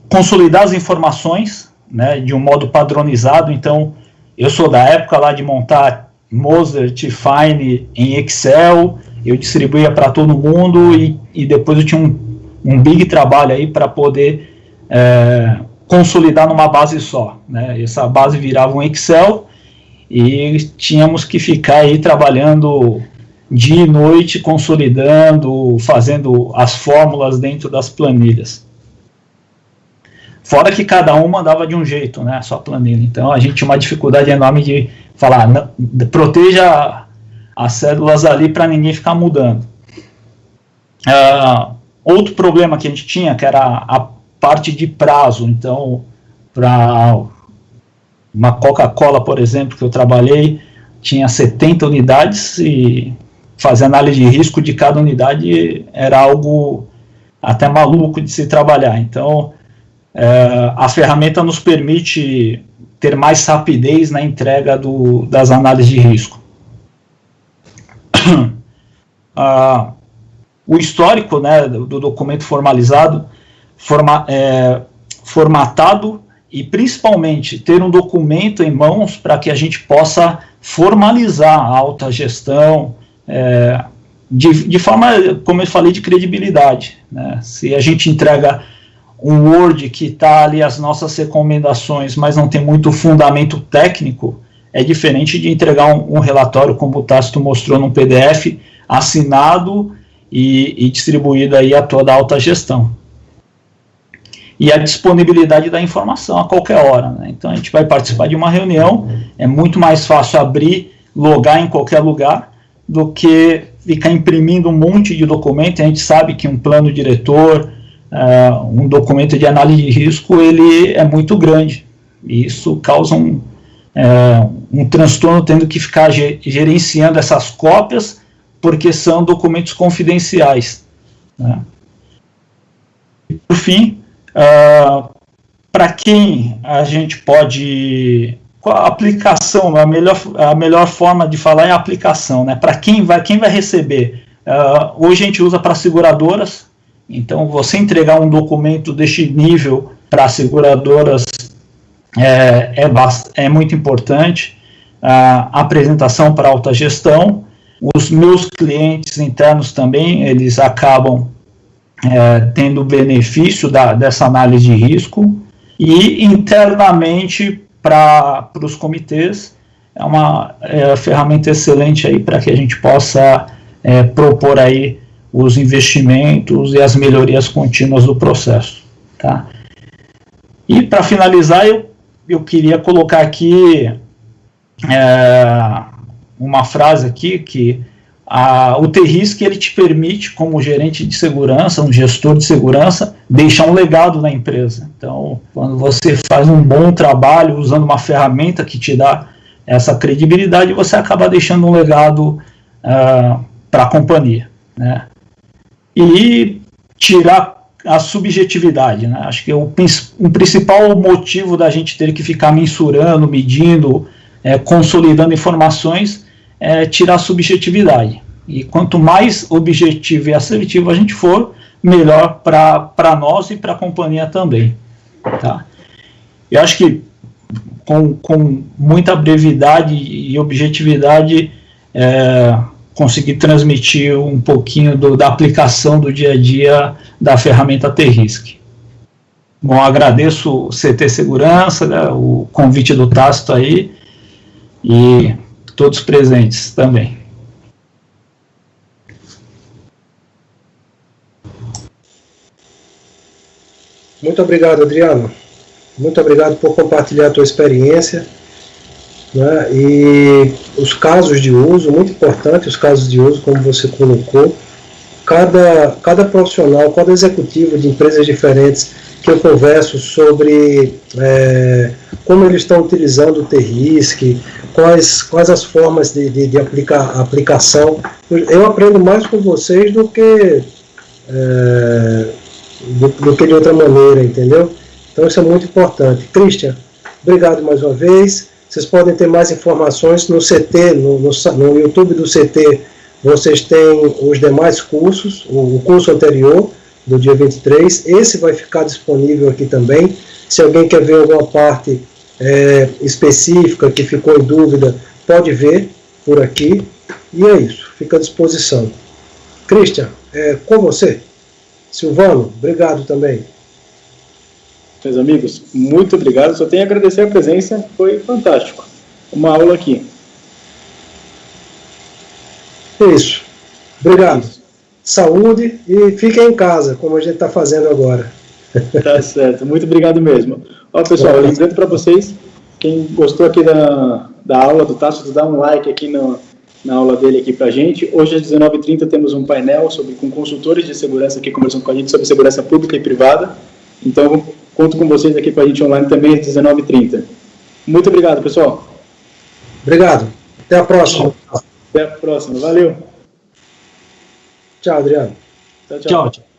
Consolidar as informações, né, de um modo padronizado. Então, eu sou da época lá de montar Mozart, Fine em Excel, eu distribuía para todo mundo e depois eu tinha um big trabalho aí para poder consolidar numa base só, né? Essa base virava um Excel e tínhamos que ficar aí trabalhando dia e noite, consolidando, fazendo as fórmulas dentro das planilhas. Fora que cada um mandava de um jeito, né, a sua planilha. Então a gente tinha uma dificuldade enorme de falar, não, proteja as cédulas ali para ninguém ficar mudando. Outro problema que a gente tinha, que era a parte de prazo. Então, para uma Coca-Cola, por exemplo, que eu trabalhei, tinha 70 unidades e fazer análise de risco de cada unidade era algo até maluco de se trabalhar. Então, a ferramenta nos permite ter mais rapidez na entrega das análises de risco. O histórico, né, do documento formalizado, formatado, e principalmente ter um documento em mãos para que a gente possa formalizar a alta gestão, de forma, como eu falei, de credibilidade, né? Se a gente entrega um Word que está ali as nossas recomendações, mas não tem muito fundamento técnico, é diferente de entregar um relatório, como o Tácito mostrou, num PDF, assinado e distribuído aí a toda a alta gestão. E a disponibilidade da informação a qualquer hora, né? Então a gente vai participar de uma reunião, é muito mais fácil abrir, logar em qualquer lugar, do que ficar imprimindo um monte de documento. A gente sabe que um plano diretor, um documento de análise de risco, ele é muito grande, e isso causa um transtorno, tendo que ficar gerenciando essas cópias, porque são documentos confidenciais, né? E, por fim, para quem a gente pode... A aplicação, a melhor forma de falar é a aplicação, né? Para quem vai receber? Hoje a gente usa para seguradoras. Então, você entregar um documento deste nível para seguradoras é muito importante. A apresentação para alta gestão. Os meus clientes internos também, eles acabam tendo benefício dessa análise de risco. E internamente, para os comitês, é uma ferramenta excelente aí para que a gente possa propor aí os investimentos e as melhorias contínuas do processo, tá? E para finalizar, eu queria colocar aqui uma frase aqui, que o T-Risk, ele te permite, como gerente de segurança, um gestor de segurança, deixar um legado na empresa. Então, quando você faz um bom trabalho usando uma ferramenta que te dá essa credibilidade, você acaba deixando um legado para a companhia, né? E tirar a subjetividade, né? Acho que o principal motivo da gente ter que ficar mensurando, medindo, consolidando informações, é tirar a subjetividade. E quanto mais objetivo e assertivo a gente for, melhor para nós e para a companhia também, tá? Eu acho que com muita brevidade e objetividade conseguir transmitir um pouquinho da aplicação do dia a dia da ferramenta T-Risk. Bom, agradeço o CT Segurança, né, o convite do Tácito aí, e todos presentes também. Muito obrigado, Adriano. Muito obrigado por compartilhar a tua experiência, né? E os casos de uso, muito importante os casos de uso, como você colocou. Cada profissional, cada executivo de empresas diferentes que eu converso sobre como eles estão utilizando o T-Risk, quais as formas de aplicação. Eu aprendo mais com vocês do que de outra maneira, entendeu? Então isso é muito importante. Christian, obrigado mais uma vez. Vocês podem ter mais informações no CT, no YouTube do CT, vocês têm os demais cursos, o curso anterior, do dia 23, esse vai ficar disponível aqui também. Se alguém quer ver alguma parte específica que ficou em dúvida, pode ver por aqui. E é isso, fica à disposição. Christian, com você. Silvano, obrigado também. Meus amigos, muito obrigado. Só tenho a agradecer a presença, foi fantástico. Uma aula aqui. Isso. Obrigado. Saúde e fiquem em casa, como a gente está fazendo agora. Tá certo. Muito obrigado mesmo. Ó, pessoal, lembrando para vocês, quem gostou aqui da aula do Tasso, dá um like aqui na aula dele aqui pra gente. Hoje às 19h30 temos um painel com consultores de segurança aqui conversando com a gente sobre segurança pública e privada. Então, conto com vocês aqui com a gente online também às 19h30. Muito obrigado, pessoal. Obrigado. Até a próxima. Até a próxima. Valeu. Tchau, Adriano. Tchau, tchau. Tchau.